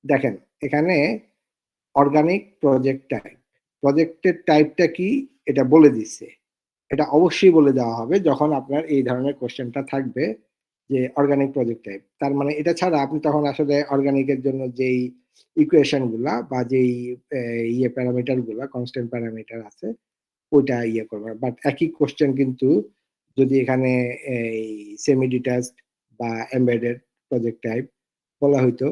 দেখেন এখানে অর্গানিক প্রজেক্ট টাইপ, প্রজেক্টের টাইপটা কি এটা বলে দিচ্ছে। এটা অবশ্যই বলে দেওয়া হবে যখন আপনার এই ধরনের কোশ্চেনটা থাকবে যে অর্গানিক প্রজেক্ট টাইপ। তার মানে এটা ছাড়া আপনি তখন আসলে অর্গানিকের জন্য যেই ইকুয়েশন গুলা বা যেই প্যারামিটার গুলা কনস্ট্যান্ট প্যারামিটার আছে ওইটা করবে। বাট একই কোশ্চেন কিন্তু যদি এখানে এই সেমি ডিটাচড বা এমবেডেড প্রজেক্ট টাইপ বলা হইতো,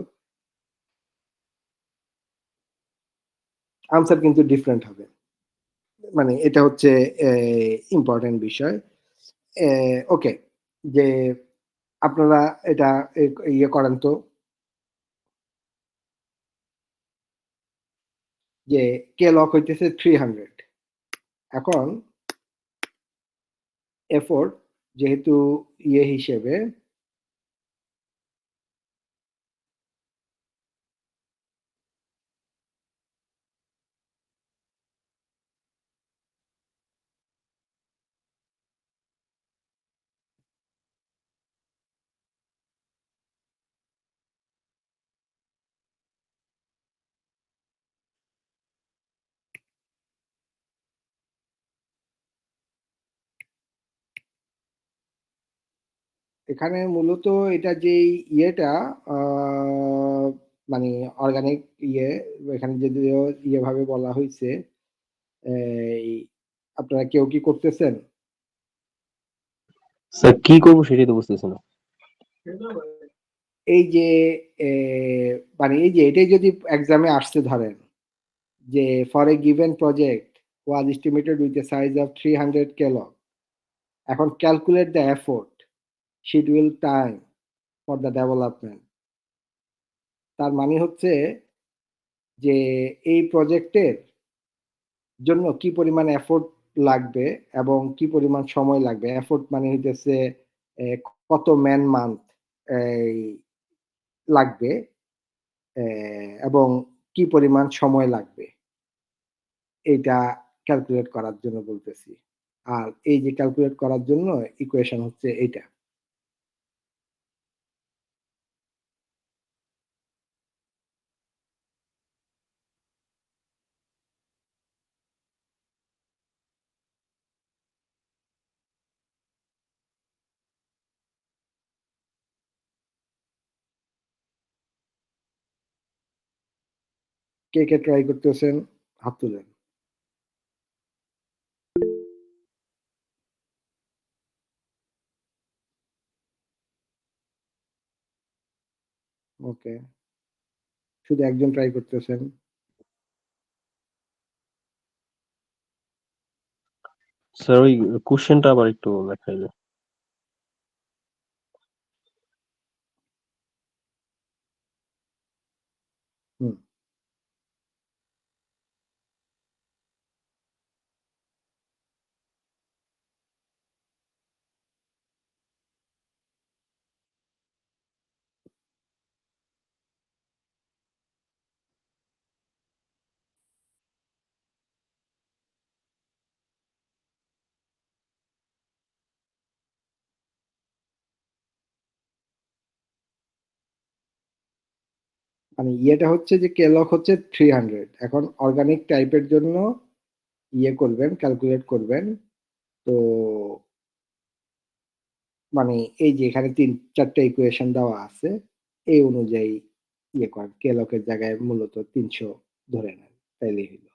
আনসার কিন্তু ডিফারেন্ট হবে। মানে এটা হচ্ছে ইম্পর্টেন্ট বিষয়। ওকে, যে আপনারা এটা করেন তো যে কে লক হইতেছে 300। এখন এফোর্ট যেহেতু হিসেবে এখানে মূলত এটা যে আহ, মানে অর্গানিক ইয়ে এখানে যদিও ভাবে বলা হয়েছে, এই আপনারা কেউ কি করতেছেন? স্যার কি করবো সেটাই তো বুঝতেছি না। এই যে মানে এই যে এটাই যদি এক্সামে আসতে ধরেন যে for a given project was estimated with a size of 300 kilo, এখন calculate the effort, schedule time for the development. তার মানে হচ্ছে যে এই প্রজেক্টের জন্য কি পরিমাণ এফোর্ট লাগবে এবং কি পরিমাণ সময় লাগবে। এফোর্ট মানে হইতেছে কত ম্যান মান্থ লাগবে এবং কি পরিমাণ সময় লাগবে এইটা ক্যালকুলেট করার জন্য বলতেছি। আর এই যে ক্যালকুলেট করার জন্য ইকুয়েশন হচ্ছে এইটা। কে কে ট্রাই করতেছেন হাত তুলেন। ওকে, শুধু একজন ট্রাই করতেছেন। স্যার ওই কোশ্চেনটা আবার একটু দেখাইলে। হুম, মানে ইয়েটা হচ্ছে যে কেলক হচ্ছে 300। এখন অর্গানিক টাইপের জন্য করবেন, ক্যালকুলেট করবেন। তো মানে এই যে এখানে 3-4টা ইকুয়েশন দেওয়া আছে, এই অনুযায়ী করেন। কেলকের জায়গায় মূলত 300 ধরে নেন, তাইলেই হইল।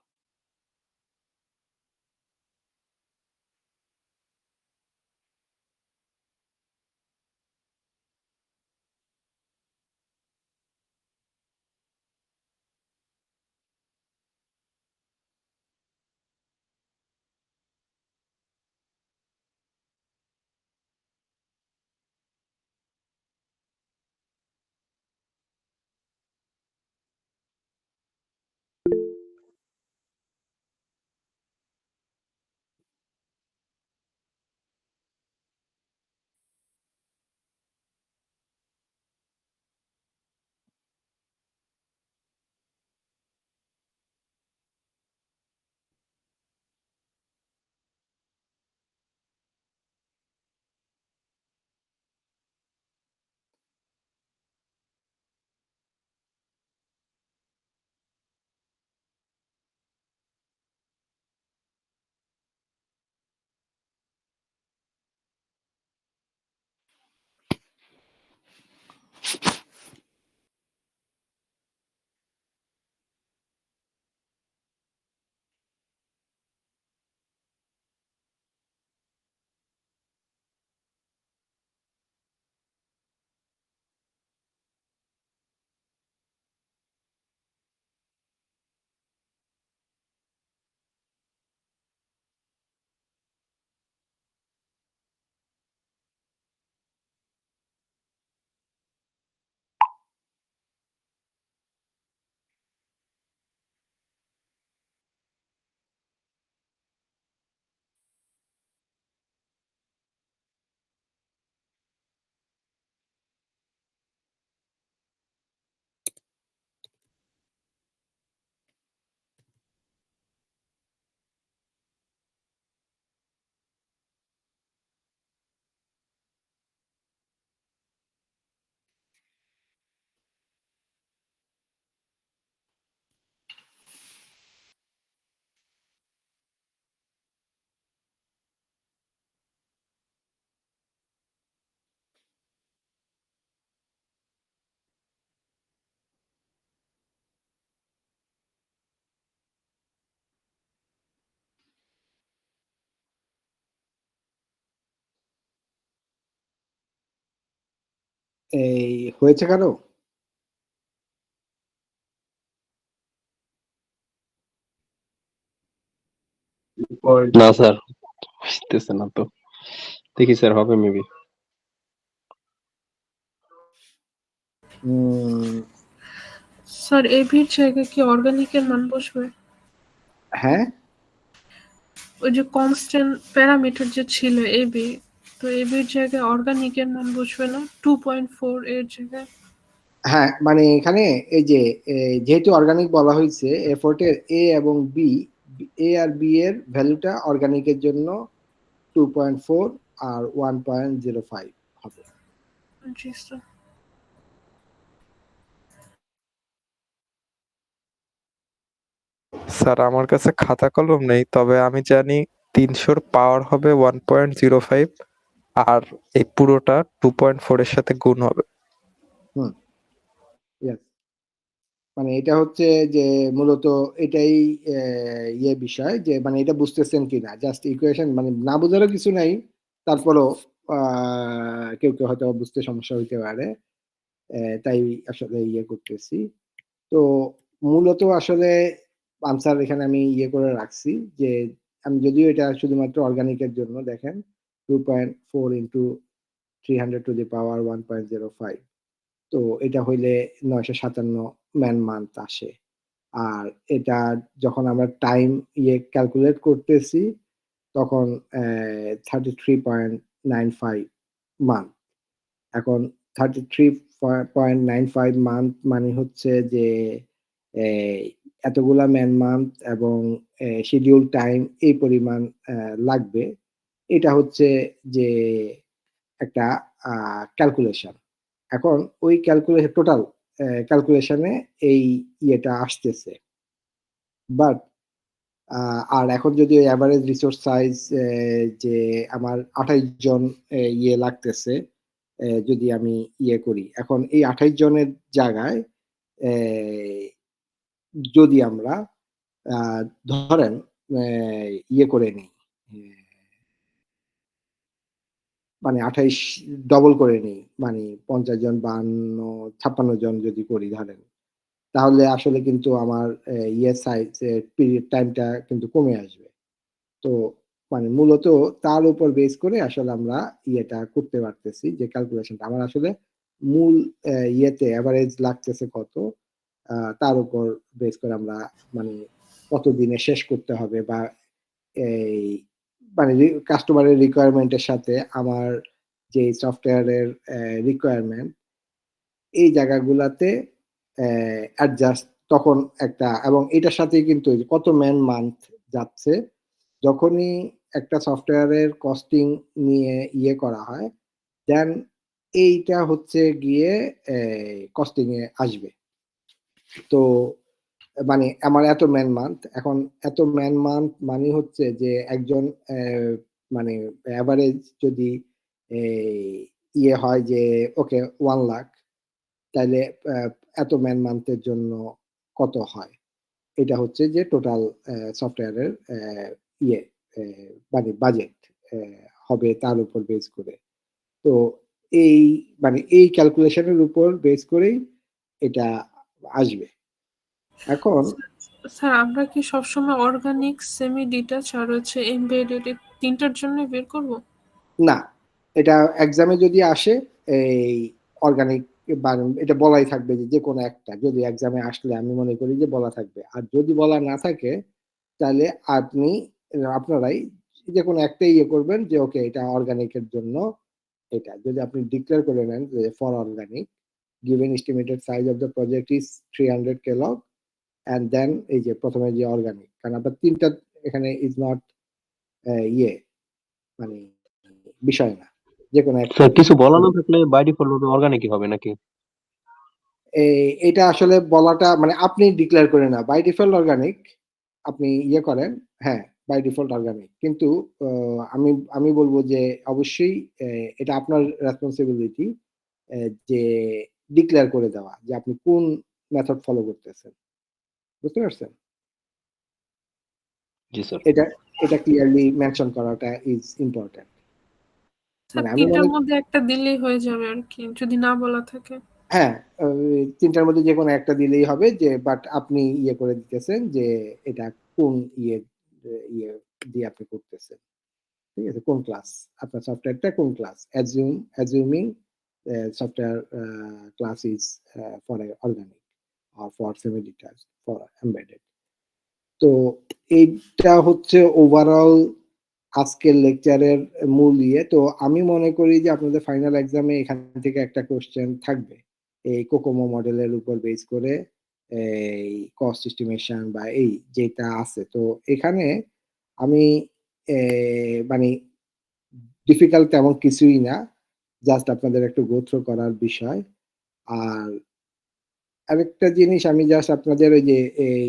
এই হয়েছে কারো? না স্যার, বুঝতেছে না তো। দেখি স্যার, হবে মেবি। স্যার এবির জায়গায় কি অর্গানিকের মান বসবে? হ্যাঁ, ওই যে কনস্ট্যান্ট প্যারামিটার যে ছিল এবি, তো এবির জায়গায় অর্গানিকের মান বসবে না 2.4 এর জায়গায়? হ্যাঁ, মানে এখানে এই যে যেহেতু অর্গানিক বলা হয়েছে, এফোর্টের এ এবং বি, এ আর বি এর ভ্যালুটা অর্গানিকের জন্য 2.4 আর 1.05 হবে। জি স্যার। স্যার আমার কাছে খাতা কলম নেই, তবে আমি জানি 300-র পাওয়ার হবে 1.05 আর এই পুরোটা 2.4 এর সাথে গুণ হবে। হুম, yes. মানে এটা হচ্ছে যে মূলত এটাই বিষয় যে মানে এটা বুঝতেছেন কিনা, জাস্ট ইকুয়েশন, মানে না বোঝারও কিছু নাই, তারপরও কেউ কেউ হয়তো বুঝতে সমস্যা হইতে পারে, তাই আসলে করতেছি। তো মূলত আসলে আনসার এখানে আমি করে রাখছি যে আমি যদিও এটা শুধুমাত্র অর্গানিকের জন্য দেখেন 2.4 ইন্টু 300 টু দি পাওয়ার 1.05, তো এটা হইলে 957 ম্যান মান্থ আসে। আর এটা যখন আমরা টাইম ক্যালকুলেট করতেছি তখন 33.95 মান্থ। এখন 33.95 মান্থ মানে হচ্ছে যে এতগুলা ম্যান মান্থ এবং শিডিউল টাইম এই পরিমাণ লাগবে। এটা হচ্ছে যে একটা ক্যালকুলেশন। এখন ওই ক্যালকুলেশন টোটাল ক্যালকুলেশনে এই আসতেছে। বাট আর এখন যদি ওই এভারেজ রিসোর্স সাইজ যে আমার 28 জন লাগতেছে, যদি আমি করি, এখন এই 28 জনের জায়গায় যদি আমরা ধরেন করে নিই, মানে 28 ডবল করে নিই, মানে 50 জন, 52, 56 জন যদি করি ধরেন, তাহলে আসলে কিন্তু আমার সাইজ পিরিয়ড টাইমটা কিন্তু কমে আসবে। তো মানে মূলত তার উপর বেস করে আসলে আমরা করতে পারতেছি যে ক্যালকুলেশনটা আমার আসলে মূল এভারেজ লাগতেছে কত, তার উপর বেস করে আমরা মানে কত দিনে শেষ করতে হবে, বা এই মানে কাস্টমারের রিকোয়ারমেন্টের সাথে আমার যে সফটওয়্যারের রিকোয়ারমেন্ট, এই জায়গাগুলাতে অ্যাডজাস্ট তখন একটা, এবং এটার সাথেই কিন্তু কত ম্যান মান্থ যাচ্ছে, যখনই একটা সফটওয়্যারের কস্টিং নিয়ে করা হয়, দেন এইটা হচ্ছে গিয়ে কস্টিং এ আসবে। তো মানে আমার এত ম্যান মান্থ, এখন এত ম্যান মান্থ মানে হচ্ছে যে একজন মানে এভারেজ যদি হয় যে ওকে 1 লাখ, তাহলে এত ম্যান মান্থের জন্য কত হয়, এটা হচ্ছে যে টোটাল সফটওয়্যারের ইয়ে মানে বাজেট হবে তার উপর বেস করে। তো এই মানে এই ক্যালকুলেশনের উপর বেস করেই এটা আসবে। এখন স্যার আমরা কি সবসময় অর্গানিক, সেমি ডিটাচ আর হচ্ছে এমবেডেড এই তিনটার জন্য বের করব? না, এটা এক্সামে যদি আসে এই অর্গানিক বা এটা বলাই থাকবে যে কোনো একটা, যদি এক্সামে আসলে আমি মনে করি যে বলা থাকবে, আর যদি বলা না থাকে তাহলে আপনি আপনারাই যে কোনো একটা করবেন যে ওকে এটা অর্গানিকের জন্য। এটা যদি আপনি ডিক্লেয়ার করে নেন যে for organic, given estimated size of the project is 300 kilog, and then এই যে প্রথমে যে অর্গানিক, কারণ আপনার তিনটা এখানে ইজ নট ইয়ে মানে বিষয় না, যে কোনো একটা। স্যার কিছু বলা না থাকলে বাই ডিফল্ট অর্গানিকই হবে নাকি? এটা আসলে বলাটা মানে আপনি ডিক্লেয়ার করে না, বাই ডিফল্ট অর্গানিক আপনি করেন, হ্যাঁ বাই ডিফল্ট অর্গানিক, কিন্তু আমি আমি বলবো যে অবশ্যই এটা আপনার রেসপন্সিবিলিটি যে ডিক্লেয়ার করে দেওয়া যে আপনি কোন মেথড ফলো করতেছেন, বুঝতে পারছেন? জি স্যার। এটা এটা ক্লিয়ারলি মেনশন করাটা ইজ ইম্পর্টেন্ট। স্যার মানে আমি তিনটার মনে মধ্যে একটা দিলেই হয়ে যাবে আর কি, যদি না বলা থাকে। হ্যাঁ, তিনটার মধ্যে যে কোনো একটা দিলেই হবে, যে বাট আপনি ইয়ে করে দিতেছেন যে এটা কোন ইয়ে দিয়ে আপনি করতেছেন, ঠিক আছে, কোন ক্লাস, আপনার সফটওয়্যারটা কোন class, assuming software class is for organic or for semi-detached for embedded. তো এইটা হচ্ছে ওভারঅল আজকের লেকচারের মূল ইয়ে। তো আমি মনে করি যে আপনাদের ফাইনাল এক্সামে এখান থেকে একটা কোশ্চেন থাকবে এই কোকোমো মডেলের উপর বেস করে, এই কস্ট এস্টিমেশন বা এই যেটা আছে। তো এখানে আমি মানে ডিফিকাল্ট তেমন কিছুই না, জাস্ট আপনাদের একটু গো থ্রু করার বিষয়। আর আরেকটা জিনিস আমি জাস্ট আপনাদের ওই যে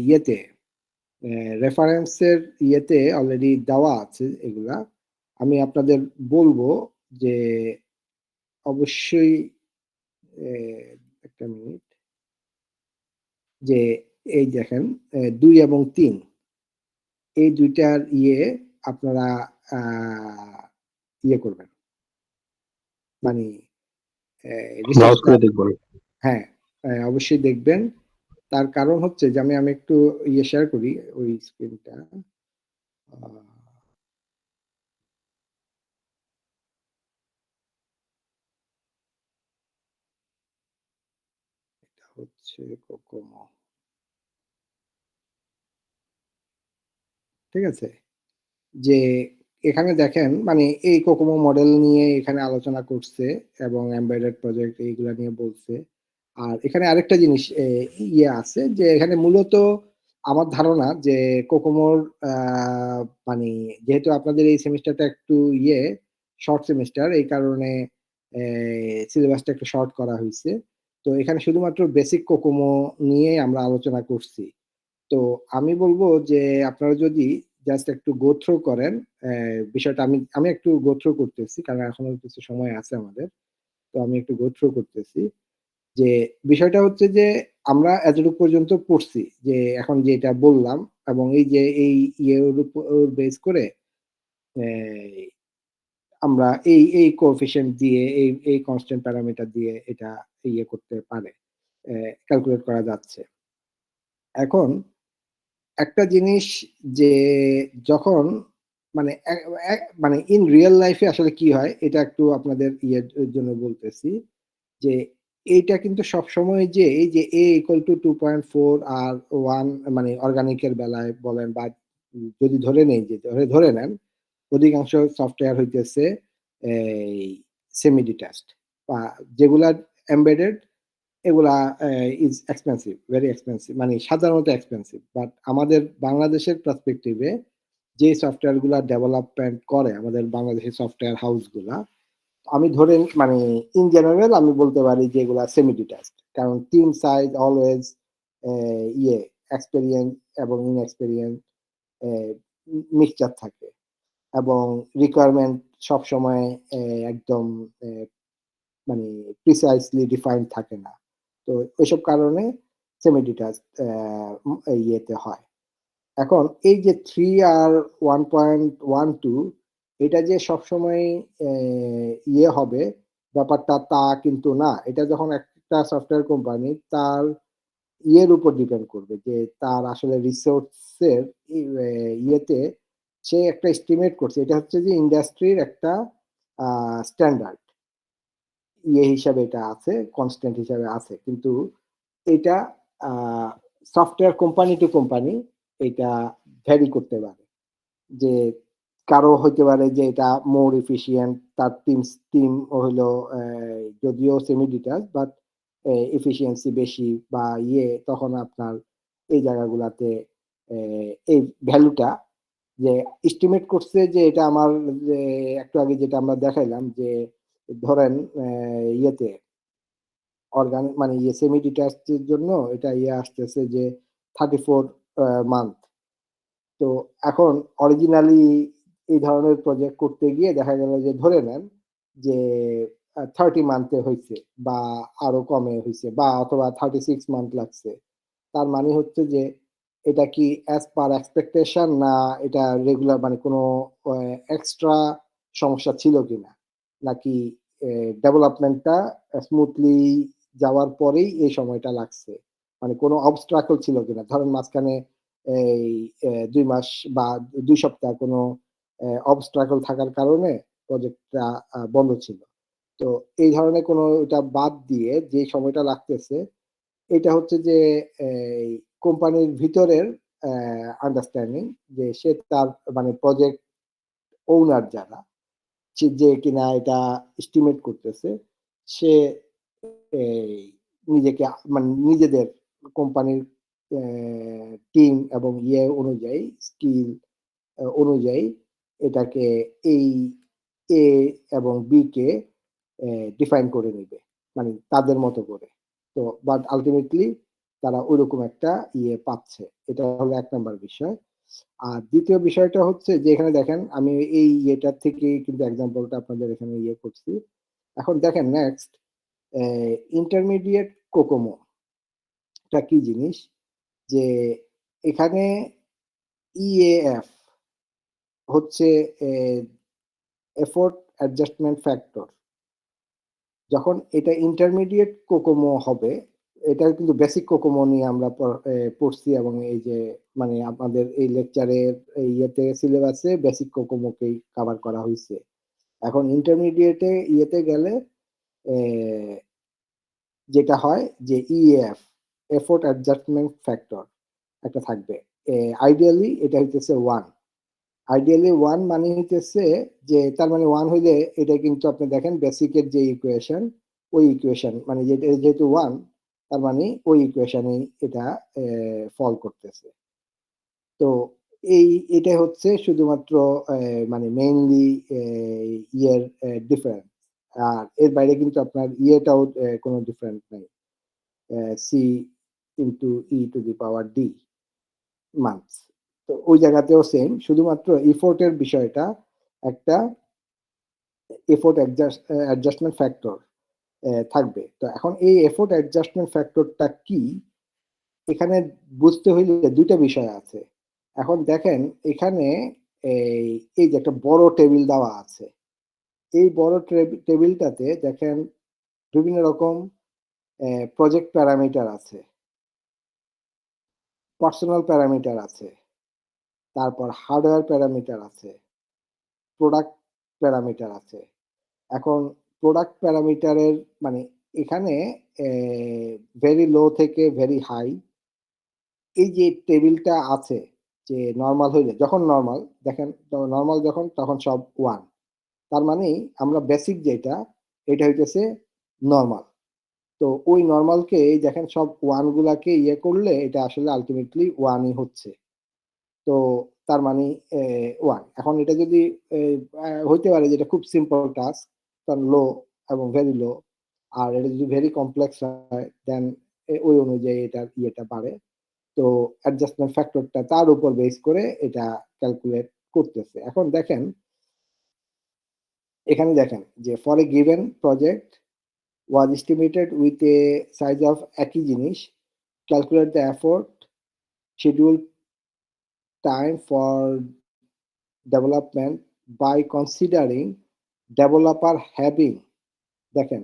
ইয়েতে রেফারেন্সের ইয়েতে অলরেডি দেওয়া আছে এগুলা, আমি আপনাদের বলবো যে অবশ্যই একটা মিনিট, যে এই দেখেন 2 এবং 3 এই দুইটার ইয়ে আপনারা ইয়ে করবেন, মানে ব্রাউজ রিসার্চটা, করে দেখবো। হ্যাঁ অবশ্যই দেখবেন। তার কারণ হচ্ছে যে আমি একটু ইয়ে শেয়ার করি ওই স্ক্রিনটা। এটা হচ্ছে কোকোমো, ঠিক আছে, যে এখানে দেখেন মানে এই কোকোমো মডেল নিয়ে এখানে আলোচনা করছে এবং এমবেডেড প্রজেক্ট এইগুলা নিয়ে বলছে। আর এখানে আরেকটা জিনিস ইয়ে আছে, যে এখানে মূলত আমার ধারণা যে কোকোমোর মানে যেহেতু আপনাদের এই সেমিস্টারটা একটু ইয়ে শর্ট সেমিস্টার, এই কারণে সিলেবাসটা একটু শর্ট করা হয়েছে। তো এখানে শুধুমাত্র বেসিক কোকোমো নিয়ে আমরা আলোচনা করছি। তো আমি বলবো যে আপনারা যদি জাস্ট একটু গো থ্রু করেন বিষয়টা, আমি একটু গো থ্রু করতেছি কারণ এখনো কিছু সময় আছে আমাদের। তো আমি একটু গো থ্রু করতেছি, যে বিষয়টা হচ্ছে যে আমরা এতটুকু পর্যন্ত পড়ছি, যে এখন যেটা বললাম এবং এই যে এই ইয়ের উপর বেস করে আহ, আমরা এই কোএফিসিয়েন্ট দিয়ে এই কনস্ট্যান্ট প্যারামিটার দিয়ে এটা ইয়ে করতে পারে, ক্যালকুলেট করা যাচ্ছে। এখন একটা জিনিস, যে যখন মানে মানে ইন রিয়েল লাইফে আসলে কি হয় এটা একটু আপনাদের ইয়ের জন্য বলতেছি, যে এইটা কিন্তু সবসময় যে এই যে এ ইকুয়াল টু 2.4 আর 1 মানে অর্গানিকের বেলায় বলেন বা যদি ধরে নেই, যে ধরে নেন অধিকাংশ সফটওয়্যার হইতেছে এই সেমি ডিটাচড বা যেগুলা এমবেডেড, এগুলা ইজ এক্সপেন্সিভ, ভেরি এক্সপেন্সিভ, মানে সাধারণত এক্সপেন্সিভ। বাট আমাদের বাংলাদেশের পার্সপেক্টিভে যে সফটওয়্যার গুলা ডেভেলপমেন্ট করে আমাদের বাংলাদেশের সফটওয়্যার হাউস গুলা, আমি ধরে মানে ইন জেনারেল আমি বলতে পারি যে এগুলা সেমি ডিটাচড, কারণ টিম সাইজ অলওয়েজ ইয়ে এক্সপেরিয়েন্স এবং ইনএক্সপেরিয়েন্স মিক্সচার থাকে, এবং রিকোয়ারমেন্ট সবসময় একদম মানে প্রিসাইসলি ডিফাইন্ড থাকে না। তো ওইসব কারণে সেমি ডিটাচড ইয়েতে হয়। এখন এই যে 3 আর 1.12 এটা যে সবসময় ইয়ে হবে ব্যাপারটা তা কিন্তু না। এটা যখন একটা সফটওয়্যার কোম্পানি তার ইয়ের উপর ডিপেন্ড করবে, যে তার আসলে রিসোর্সের ইয়েতে সে একটা এস্টিমেট করছে, এটা হচ্ছে যে ইন্ডাস্ট্রির একটা স্ট্যান্ডার্ড ইয়ে হিসাবে এটা আছে, কনস্ট্যান্ট হিসাবে আছে, কিন্তু এটা সফটওয়্যার কোম্পানি টু কোম্পানি এটা ভ্যারি করতে পারে, যে কারো হইতে পারে যে এটা মোর এফিশিয়েন্ট, তার টিম হলো যদিও সেমি ডিটাচ বাট এফিসিয়েন্সি বেশি বা ইয়ে, তখন আপনার এই জায়গাগুলাতে এই ভ্যালুটা যে এস্টিমেট করছে, যে এটা আমার যে একটু আগে যেটা আমরা দেখাইলাম, যে ধরেন ইয়েতে অর্গানিক মানে ইয়ে সেমি ডিটাচের জন্য এটা ইয়ে আসতেছে যে 34 মান্থ। তো এখন অরিজিনালি এই ধরনের প্রজেক্ট করতে গিয়ে দেখা গেল যে ধরে নেন যে 30 মান্থে হয়েছে বা আরো কমে হয়েছে বা অথবা 36 মান্থ লাগছে। তার মানে হচ্ছে যে এটা কি অ্যাজ পার এক্সপেকটেশন না এটা রেগুলার মানে কোনো এক্সট্রা সমস্যা ছিল কিনা। নাকি ডেভেলপমেন্টটা স্মুথলি যাওয়ার পরেই এই সময়টা লাগছে, মানে কোনো অবস্ট্রাকল ছিল কিনা, ধরেন মাঝখানে এই 2 মাস বা 2 সপ্তাহ কোনো অবস্ট্রাকল থাকার কারণে প্রজেক্টটা বন্ধ ছিল। তো এই ধরনের কোনো এটা বাদ দিয়ে যে সময়টা লাগতেছে এটা হচ্ছে যে এই কোম্পানির ভিতরের আন্ডারস্ট্যান্ডিং যে সে তার মানে প্রজেক্ট ওনার যারা যে কিনা এটা এস্টিমেট করতেছে সে এই নিজেকে মানে নিজেদের কোম্পানির টিম এবং ইয়ে অনুযায়ী স্কিল অনুযায়ী এটাকে এই এ এবং বি কে ডিফাইন করে নিবে, মানে তাদের মতো করে। তো বাট আলটিমেটলি তারা ওইরকম একটা ইয়ে পাচ্ছে, এটা হলো 1 নম্বর বিষয়। আর দ্বিতীয় বিষয়টা হচ্ছে যে এখানে দেখেন আমি এই ইয়েটার থেকে কিন্তু এক্সাম্পলটা আপনাদের এখানে ইয়ে করছি। এখন দেখেন নেক্সট ইন্টারমিডিয়েট কোকোমো এটা কি জিনিস, যে এখানে ইএএফ হচ্ছে এফোর্ট অ্যাডজাস্টমেন্ট ফ্যাক্টর। যখন এটা ইন্টারমিডিয়েট কোকোমো হবে, এটা কিন্তু বেসিক কোকোমো নিয়ে আমরা পড়ছি এবং এই যে মানে আমাদের এই লেকচারের ইয়েতে সিলেবাসে বেসিক কোকোমোকেই কভার করা হয়েছে। এখন ইন্টারমিডিয়েটে ইয়েতে গেলে যেটা হয় যে ইএফ এফোর্ট অ্যাডজাস্টমেন্ট ফ্যাক্টর একটা থাকবে। আইডিয়ালি এটা হইতেছে 1। আইডিয়ালি 1 মানে হইতেছে যে তার মানে 1 হইলে এটা কিন্তু আপনি দেখেন বেসিকের যে ইকুয়েশন ওই ইকুয়েশন মানে যেহেতু 1 তার মানে ওই ইকুয়েশনেই এটা ফল করতেছে। তো এটা হচ্ছে শুধুমাত্র মানে মেইনলি ইয়ের ডিফারেন্স, আর এর বাইরে কিন্তু আপনার ইয়েটাও কোনো ডিফারেন্স নাই, c into e to the power d months. তো ওই জায়গাতেও সেম, শুধুমাত্র এফোর্টের বিষয়টা একটা এফোর্ট অ্যাডজাস্টমেন্ট ফ্যাক্টর থাকবে। তো এখন এই এফোর্ট অ্যাডজাস্টমেন্ট ফ্যাক্টরটা কি, এখানে বুঝতে হইলে 2টা বিষয় আছে। এখন দেখেন এখানে এই যে একটা বড় টেবিল দেওয়া আছে, এই বড় টেবিলটাতে দেখেন বিভিন্ন রকম প্রজেক্ট প্যারামিটার আছে, পার্সোনাল প্যারামিটার আছে, তারপর হার্ডওয়্যার প্যারামিটার আছে, প্রোডাক্ট প্যারামিটার আছে। এখন প্রোডাক্ট প্যারামিটারের মানে এখানে ভেরি লো থেকে ভেরি হাই এই যে টেবিলটা আছে, যে নর্মাল হইলে যখন নর্মাল দেখেন নর্মাল যখন তখন সব 1, তার মানে আমরা বেসিক যেটা এটা হইতেছে নর্মাল। তো ওই নর্মালকে দেখেন সব 1 গুলাকে ইয়ে করলে এটা আসলে আলটিমেটলি 1ই হচ্ছে। তো তার মানে 1। এখন এটা যদি হইতে পারে যেটা খুব সিম্পল টাস্ক কারণ লো এবং ভেরি লো, আর এটা যদি ভেরি কমপ্লেক্স হয় দেন ওই অনুযায়ী এটার ইয়েটা বাড়ে। তো অ্যাডজাস্টমেন্ট ফ্যাক্টরটা তার উপর বেস করে এটা ক্যালকুলেট করতেছে। এখন দেখেন এখানে দেখেন যে for a given project was estimated with a size of একই জিনিস, calculate the effort, schedule time for development by considering developer having দেখেন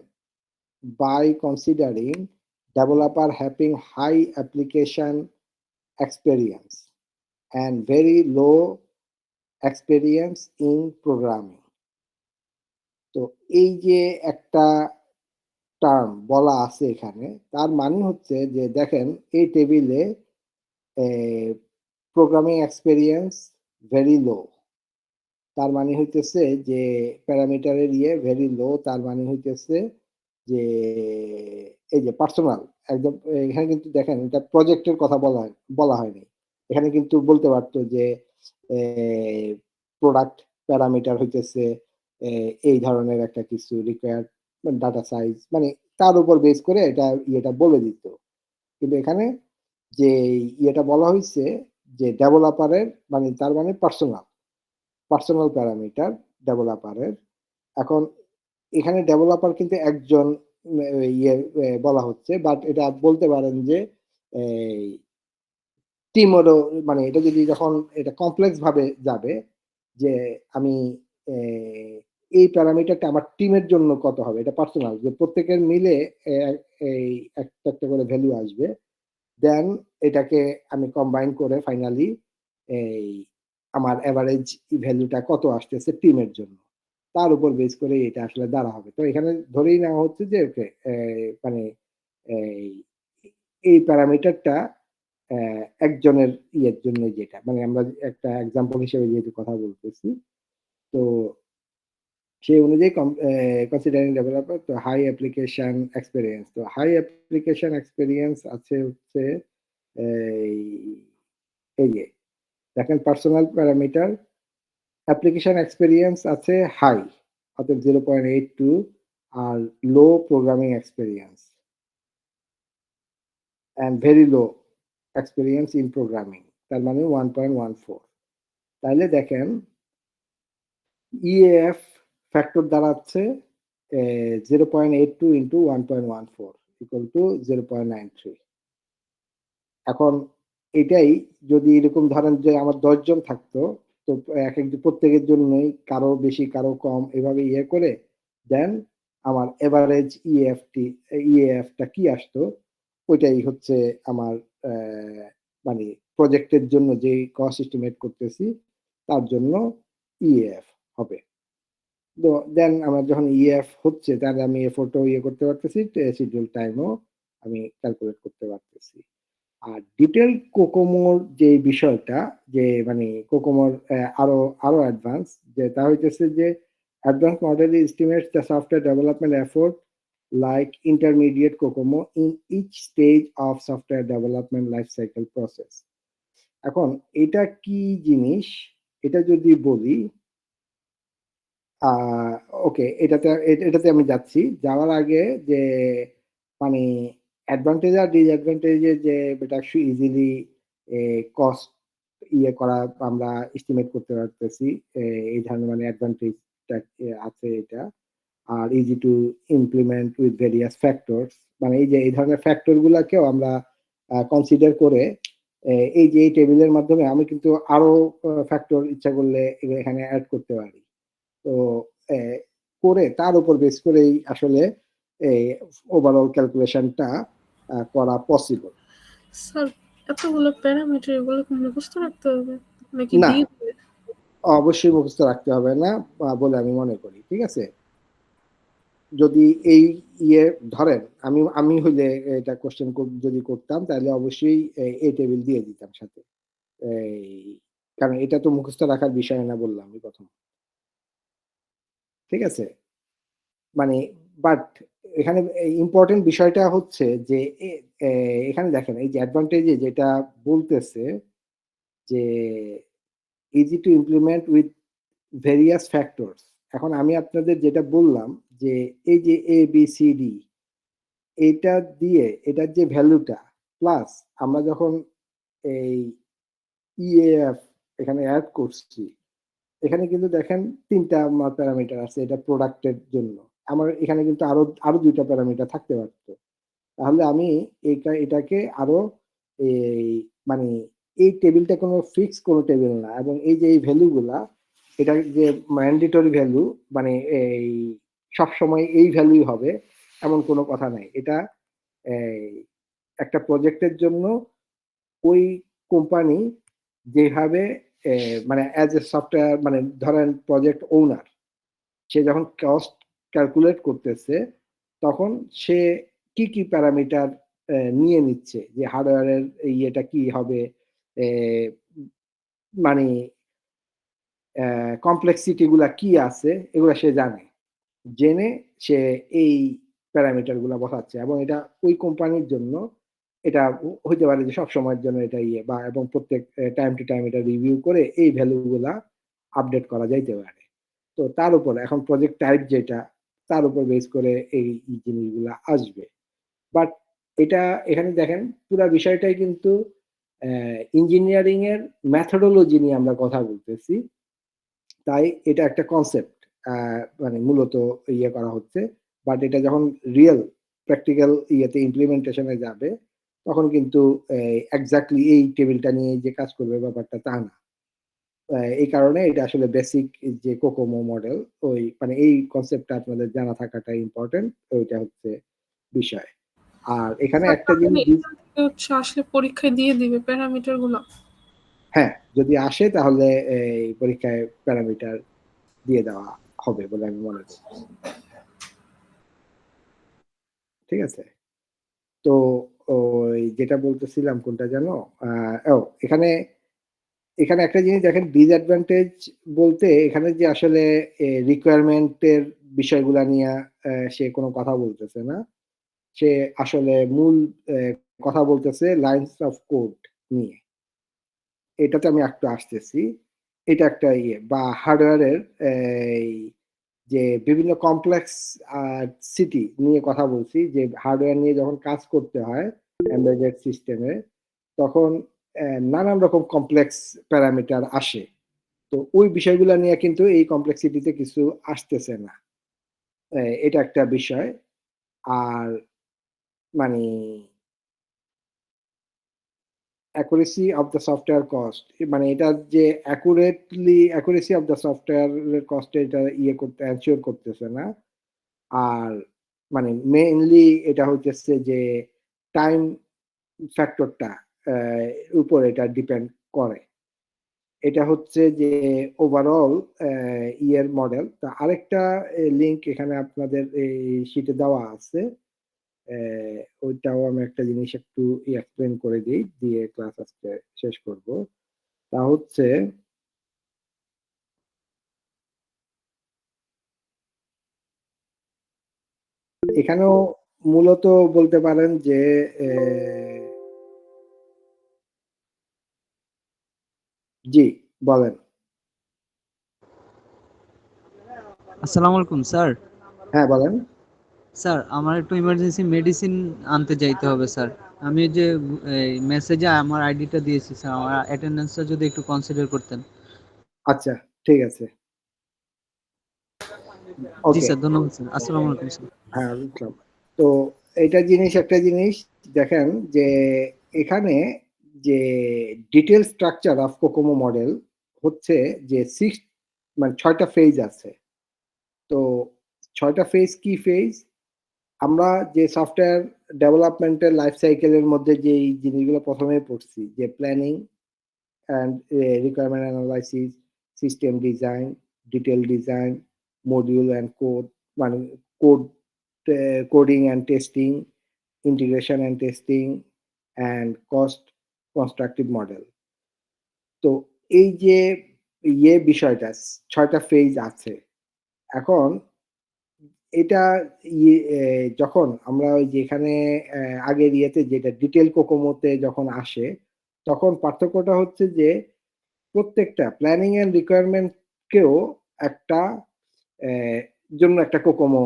by considering developer having high application experience and very low experience in programming। তো এই যে একটা টার্ম বলা আছে এখানে, তার মানে হচ্ছে যে দেখেন এই টেবিলে প্রোগ্রামিং এক্সপেরিয়েন্স ভেরি লো, তার মানে হইতেছে যে প্যারামিটারের ইয়ে ভেরি লো, তার মানে হইতেছে যে এই যে পার্সোনাল একদম এখানে কিন্তু দেখেন এটা প্রজেক্টের কথা বলা হয়নি, এখানে কিন্তু বলতে পারতো যে প্রোডাক্ট প্যারামিটার হইতেছে এই ধরনের একটা কিছু রিকোয়ার্ড ডাটা সাইজ, মানে তার উপর বেস করে এটা ইয়েটা বলে দিত। কিন্তু এখানে যে ইয়েটা বলা হয়েছে যে ডেভেলপারের মানে তার মানে পার্সোনাল প্যারামিটার ডেভেলপারের। এখন এখানে ডেভেলপার কিন্তু একজন ইয়ে বলা হচ্ছে, বাট এটা বলতে পারেন যে টিমও মানে এটা যদি যখন এটা কমপ্লেক্স ভাবে যাবে যে আমি এই প্যারামিটারটা আমার টিমের জন্য কত হবে, এটা পার্সোনাল, যে প্রত্যেকের মিলে এই একটা একটা করে ভ্যালু আসবে, দেন এটাকে আমি কম্বাইন করে ফাইনালি এই আমার এভারেজ ভ্যালুটা কত আসতেছে টিমের জন্য, তার উপর বেস করে এটা আসলে দাঁড়া হবে। তো এখানে ধরেই নেওয়া হচ্ছে যে ওকে মানে এই এই প্যারামিটারটা একজনের ইয়ের জন্য, যেটা মানে আমরা একটা এক্সাম্পল হিসেবে যেহেতু কথা বলতেছি, তো সেই অনুযায়ী কনসিডারিং ডেভেলপার, তো হাই অ্যাপ্লিকেশন এক্সপিরিয়েন্স, তো হাই অ্যাপ্লিকেশন এক্সপিরিয়েন্স আছে হচ্ছে এই এই যে দেখেন পার্সোনাল প্যারামিটার অ্যাপ্লিকেশন এক্সপিরিয়েন্স আছে হাই, অর্থাৎ 0.82, আর low programming experience and very low experience in programming, তার মানে 1.14। তাহলে দেখেন ইএএফ ফ্যাক্টর দাঁড়াচ্ছে 0.82 ইন্টু 1.14 ইকুয়াল টু 0.93। এখন এটাই যদি এরকম ধরেন যে আমার 10 জন থাকতো, তো এক এক প্রত্যেকের জন্যই কারো বেশি কারো কম এভাবে ইয়ে করে দেন আমার এভারেজ ইএএফটা কি আসতো, ওইটাই হচ্ছে আমার মানে প্রজেক্টের জন্য যে কস্ট এস্টিমেট করতেছি তার জন্য ইএএফ হবে। তো দেন আমার যখন ইএফ হচ্ছে তাহলে আমি এফোর্টও ইয়ে করতে পারতেছি, শিডিউল টাইমও আমি ক্যালকুলেট করতে পারতেছি। আর ডিটেল কোকোমোর যে বিষয়টা, যে মানে কোকোমোর আরো আরো অ্যাডভান্স, যে তা হইতেছে যে advance model estimates the software development effort like intermediate COCOMO in each stage of software development life cycle process. এখন এটা কি জিনিস, এটা যদি বলি ওকে, এটাতে আমি যাচ্ছি। যাওয়ার আগে যে মানে অ্যাডভান্টেজ আর ডিসঅ্যাডভান্টেজে যে এটা ইজিলি কস্ট ইয়ে করা আমরা এস্টিমেট করতে পারতেছি, এই ধরনের মানে অ্যাডভান্টেজটা আছে এটা। আর easy to implement with various factors, মানে এই যে এই ধরনের ফ্যাক্টর গুলাকেও আমরা কনসিডার করে এই যে এই টেবিলের মাধ্যমে আমি কিন্তু আরো ফ্যাক্টর ইচ্ছা করলে এখানে অ্যাড করতে পারি। তো করে তার উপর বেস করেই আসলে ওভারঅল ক্যালকুলেশনটা করা পসিবল। স্যার এতগুলো প্যারামিটার এগুলো কি মুখস্থ রাখতে হবে নাকি না, দিয়ে দেবে? অবশ্যই মুখস্থ রাখতে হবে না বলে আমি মনে করি, ঠিক আছে। যদি এই ইয়ে ধরেন আমি হইলে এটা কোশ্চেন যদি করতাম তাহলে অবশ্যই এই টেবিল দিয়ে দিতাম সাথে, কারণ এটা তো মুখস্থ রাখার বিষয় না বললাম আমি প্রথম, ঠিক আছে। মানে বাট এখানে ইম্পর্টেন্ট বিষয়টা হচ্ছে যে এখানে দেখেন এই যে অ্যাডভান্টেজে যেটা বলতেছে যে easy to implement with various factors. এখন আমি আপনাদের যেটা বললাম যে এই যে এ বি সি ডি, এটা দিয়ে এটার যে ভ্যালুটা প্লাস আমরা যখন এই ইএএফ এখানে অ্যাড করছি, এখানে কিন্তু দেখেন 3টা প্যারামিটার আছে এটা প্রোডাক্টের জন্য। আমার এখানে কিন্তু আরো আরো 2টা প্যারামিটার থাকতে পারতো। তাহলে আমি এটাকে আরো এই মানে এই টেবিলটা কোনো ফিক্স কোনো টেবিল না, এবং এই যে এই ভ্যালুগুলা এটা যে ম্যান্ডেটরি ভ্যালু, মানে এই সব সময় এই ভ্যালুই হবে এমন কোনো কথা নাই। এটা এই একটা প্রজেক্টের জন্য ওই কোম্পানি যেভাবে মানে অ্যাজ এ সফটওয়্যার, মানে ধরেন প্রজেক্ট ওনার, সে যখন কস্ট ক্যালকুলেট করতেছে তখন সে কি কি প্যারামিটার নিয়ে নিচ্ছে, যে হার্ডওয়্যারের ইয়েটা কি হবে, মানে কমপ্লেক্সিটি গুলা কি আছে এগুলা সে জানে, জেনে সে এই প্যারামিটার গুলা বসাচ্ছে, এবং এটা ওই কোম্পানির জন্য এটা হইতে পারে যে সব সময়ের জন্য এটা ইয়ে বা এবং প্রত্যেক টাইম টু টাইম এটা রিভিউ করে এই ভ্যালু গুলা আপডেট করা যাইতে পারে। তো তার উপর এখন প্রজেক্ট টাইপ যেটা, তার উপর বেস করে এই জিনিসগুলা আসবে। বাট এটা এখানে দেখেন পুরা বিষয়টাই কিন্তু ইঞ্জিনিয়ারিং এর মেথডোলজি নিয়ে আমরা কথা বলতেছি, তাই এটা একটা কনসেপ্ট মানে মূলত ইয়ে করা হচ্ছে। বাট এটা যখন রিয়েল প্র্যাকটিক্যাল ইয়েতে ইমপ্লিমেন্টেশনে যাবে তখন কিন্তু এক্স্যাক্টলি এই টেবিলটা নিয়ে যে কাজ করবে ব্যাপারটা তা না। এই কারণে এটা আসলে বেসিক যে কোকোমো মডেল ওই মানে এই কনসেপ্টটা আপনাদের জানা থাকাটা ইম্পর্টেন্ট, ওইটা হচ্ছে বিষয়। আর এখানে স্যার একটা তাহলে জিনিস এখান থেকে হচ্ছে আসলে পরীক্ষায় দিয়ে দিবে প্যারামিটার গুলো? হ্যাঁ, যদি আসে তাহলে এই পরীক্ষায় প্যারামিটার দিয়ে দেওয়া হবে বলে আমি মনে করি। ঠিক আছে? তো ওই যেটা বলতেছিলাম কোনটা যেন? এখানে এখানে একটা জিনিস দেখেন, ডিসঅ্যাডভান্টেজ বলতে এখানে যে আসলে রিকোয়ারমেন্ট এর বিষয়গুলা নিয়ে সে কোনো কথা বলতেছে না। সে আসলে মূল কথা বলতেছে লাইনস অফ কোড নিয়ে। এটাতে আমি একটু আসতেছি। এটা একটা ইয়ে বা হার্ডওয়্যারের এই যে বিভিন্ন কমপ্লেক্স সিটি নিয়ে কথা বলছি, যে হার্ডওয়্যার নিয়ে যখন কাজ করতে হয় এমবেডেড সিস্টেমে, তখন নানান রকম কমপ্লেক্স প্যারামিটার আসে। তো ওই বিষয়গুলো নিয়ে কিন্তু এই কমপ্লেক্সিটিতে কিছু আসতেছে না। এটা একটা বিষয়। আর মানে accuracy of the software cost, মানে এটা যে অ্যাকুরেসি অফ দ্য সফটওয়্যারের কস্ট এটা ইয়ে করতে এনশিওর করতেছে না। আর মানে মেইনলি এটা হইতেছে যে টাইম ফ্যাক্টরটা উপর এটা ডিপেন্ড করে। এটা হচ্ছে যে ওভারঅল ইয়ের মডেল। তা আরেকটা লিংক এখানে আপনাদের এই শীটে দেওয়া আছে। ওইটাও আমি একটা জিনিস একটু এক্সপ্লেন করে দিই, দিয়ে ক্লাস আজকে শেষ করব। তা হচ্ছে এখানেও মূলত বলতে পারেন যে জি বলেন। আসসালামু আলাইকুম স্যার। হ্যাঁ বলেন। স্যার আমার একটু ইমার্জেন্সি মেডিসিন আনতে যাইতে হবে স্যার। আমি যে মেসেজে আমার আইডিটা দিয়েছি স্যার, আমার অ্যাটেন্ডেন্সটা যদি একটু কনসিডার করতেন। আচ্ছা, ঠিক আছে। জি ওকে। স্যার, ধন্যবাদ স্যার। আসসালামু আলাইকুম স্যার। হ্যাঁ বুঝলাম। তো একটা জিনিস দেখেন যে এখানে যে detail structure of COCOMO model হচ্ছে যে মানে 6টা ফেজ আছে। তো 6টা ফেজ কি ফেজ? আমরা যে সফটওয়্যার ডেভেলপমেন্টের লাইফ সাইকেলের মধ্যে যেই জিনিসগুলো প্রথমে পড়ছি, যে planning and requirement analysis, system design, detail design, module and code, মানে code coding and testing, integration and testing and cost constructive model. তো এই যে বিষয়টা 6টা ফেজ আছে। এখন এটা যখন আমরা ওই যেখানে আগের ইয়েতে যেটা ডিটেল কোকোমোতে যখন আসে, তখন পার্থক্যটা হচ্ছে যে প্রত্যেকটা প্ল্যানিং এন্ড রিকোয়ারমেন্ট কেও একটা জন্য একটা কোকোমো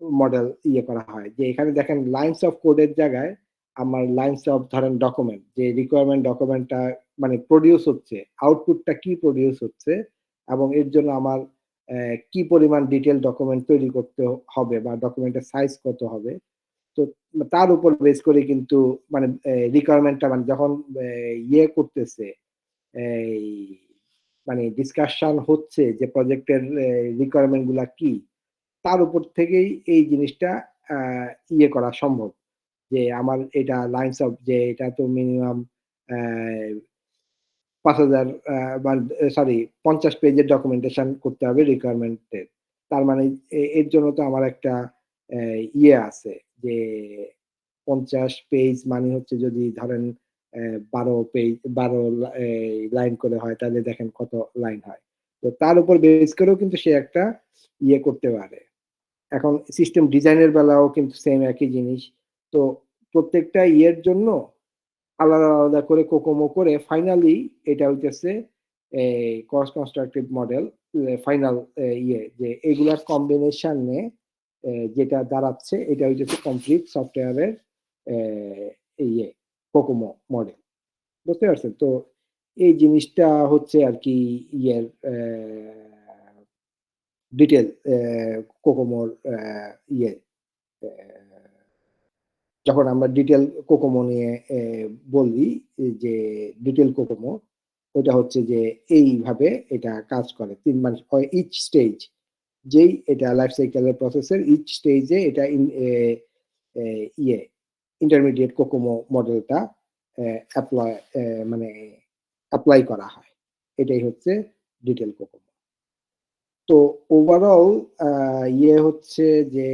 মডেল ইয়ে করা হয়। যে এখানে দেখেন লাইনস অফ কোডের জায়গায় আমার লাইনস অফ ধরেন ডকুমেন্ট, যে রিকোয়ারমেন্ট ডকুমেন্টটা মানে প্রডিউস হচ্ছে, আউটপুটটা কি প্রডিউস হচ্ছে এবং এর জন্য আমার কি পরিমাণ ডিটেল ডকুমেন্ট তৈরি করতে হবে বা ডকুমেন্টের সাইজ কত হবে। তো তার উপর বেস করে কিন্তু মানে রিকোয়ারমেন্টটা মানে যখন ইয়ে করতেছে, এই মানে ডিসকাশন হচ্ছে যে প্রজেক্টের রিকোয়ারমেন্ট গুলা কি, তার উপর থেকেই এই জিনিসটা ইয়ে করা সম্ভব। যে আমার এটা লাইনস অফ, যে এটা তো মিনিমাম 5,000 সরি 50 পেজের ডকুমেন্টেশন করতে হবে রিকোয়ারমেন্টের। তার মানে এর জন্য তো আমার একটা ইয়ে আছে যে 50 পেজ মানে হচ্ছে যদি ধরেন 12 পেজ 12 লাইন করে হয়, তাহলে দেখেন কত লাইন হয়। তো তার উপর বেস করেও কিন্তু সে একটা ইয়ে করতে পারে। এখন সিস্টেম ডিজাইনের বেলাও কিন্তু সেম একই জিনিস। তো প্রত্যেকটা ইয়ের জন্য আলাদা আলাদা করে কোকোমো করে ফাইনালি এটা হইতেছে কস্ট কনস্ট্রাকটিভ মডেল। ফাইনাল ইয়ে যে এগুলার কম্বিনেশনে যেটা দাঁড়াচ্ছে এটা হইতেছে কমপ্লিট সফটওয়্যারের ইয়ে কোকোমো মডেল। বুঝতে পারছেন? তো এই জিনিসটা হচ্ছে আর কি ইয়ের ডিটেল কোকোমোর ইয়ে যখন আমরা ডিটেল কোকোমো নিয়ে বলি যে ডিটেল কোকোমো, ওটা হচ্ছে যে এইভাবে এটা কাজ করে 3 মানে ইচ স্টেজ যেই এটা লাইফ সাইকেলের প্রসেসের ইচ স্টেজে এটা ইয়ে ইন্টারমিডিয়েট কোকোমো মডেলটা অ্যাপ্লাই মানে অ্যাপ্লাই করা হয়। এটাই হচ্ছে ডিটেল কোকোমো। তো ওভারঅল ইয়ে হচ্ছে যে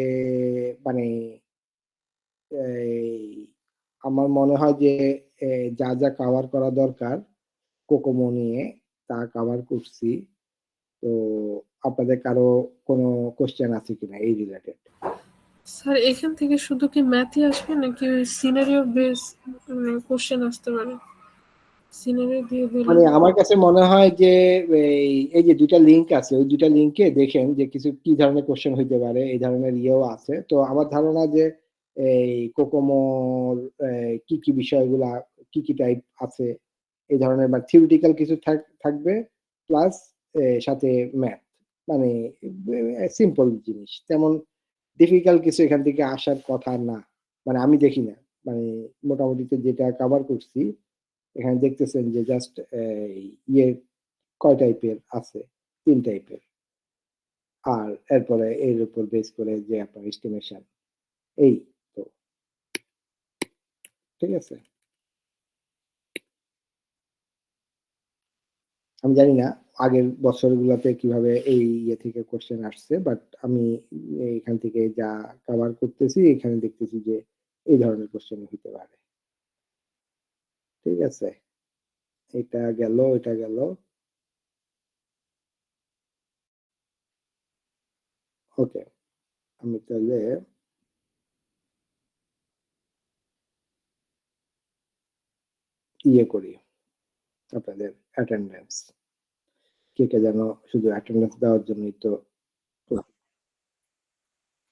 মানে এই আমার মনে হয় যে যা যা কভার করা দরকার কোকোমো নিয়ে তা কভার করছি। তো আপনাদের কারো কোনো কোশ্চেন আছে কিনা এই রিলেটেড? স্যার এখান থেকে শুধু কি ম্যাথই আসবে নাকি ওই সিনারিও বেস কোশ্চেন আসতে পারে? সিনারিও দিয়ে দিলে মানে আমার কাছে মনে হয় যে এই যে দুইটা লিংক আছে ওই দুইটা লিংকে দেখেন যে কিছু কি ধরনের কোশ্চেন হইতে পারে এই ধরনের ইয়েও আছে। তো আমার ধারণা যে এই কোকোমোর কি কি বিষয়গুলা কি কি টাইপ আছে এই ধরনের বা থিওরিটিক্যাল কিছু থাকবে প্লাস সাথে ম্যাথ মানে সিম্পল জিনিস তেমন ডিফিকাল্ট কিছু এখান থেকে আসার কথা না। মানে আমি দেখি না মানে মোটামুটি যেটা কভার করছি এখানে দেখতেছেন যে জাস্ট ইয়ে কয় টাইপের আছে 3 টাইপের আর এরপরে এর উপর বেস করে যে আপনার এস্টিমেশন এই তো ঠিক আছে। আমি জানি না আগের বছরগুলোতে কিভাবে এই ইয়ে থেকে কোশ্চেন আসছে বাট আমি এখান থেকে যা কভার করতেছি এখানে দেখতেছি যে এই ধরনের কোশ্চেন হতে পারে। ঠিক আছে, এটা গেল এটা গেল। ওকে, আমি তাহলে ইয়ে করি আপনাদের অ্যাটেন্ডেন্স কে কে যেন শুধু অ্যাটেন্ডেন্স দেওয়ার জন্যই তো।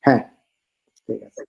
হ্যাঁ ঠিক আছে।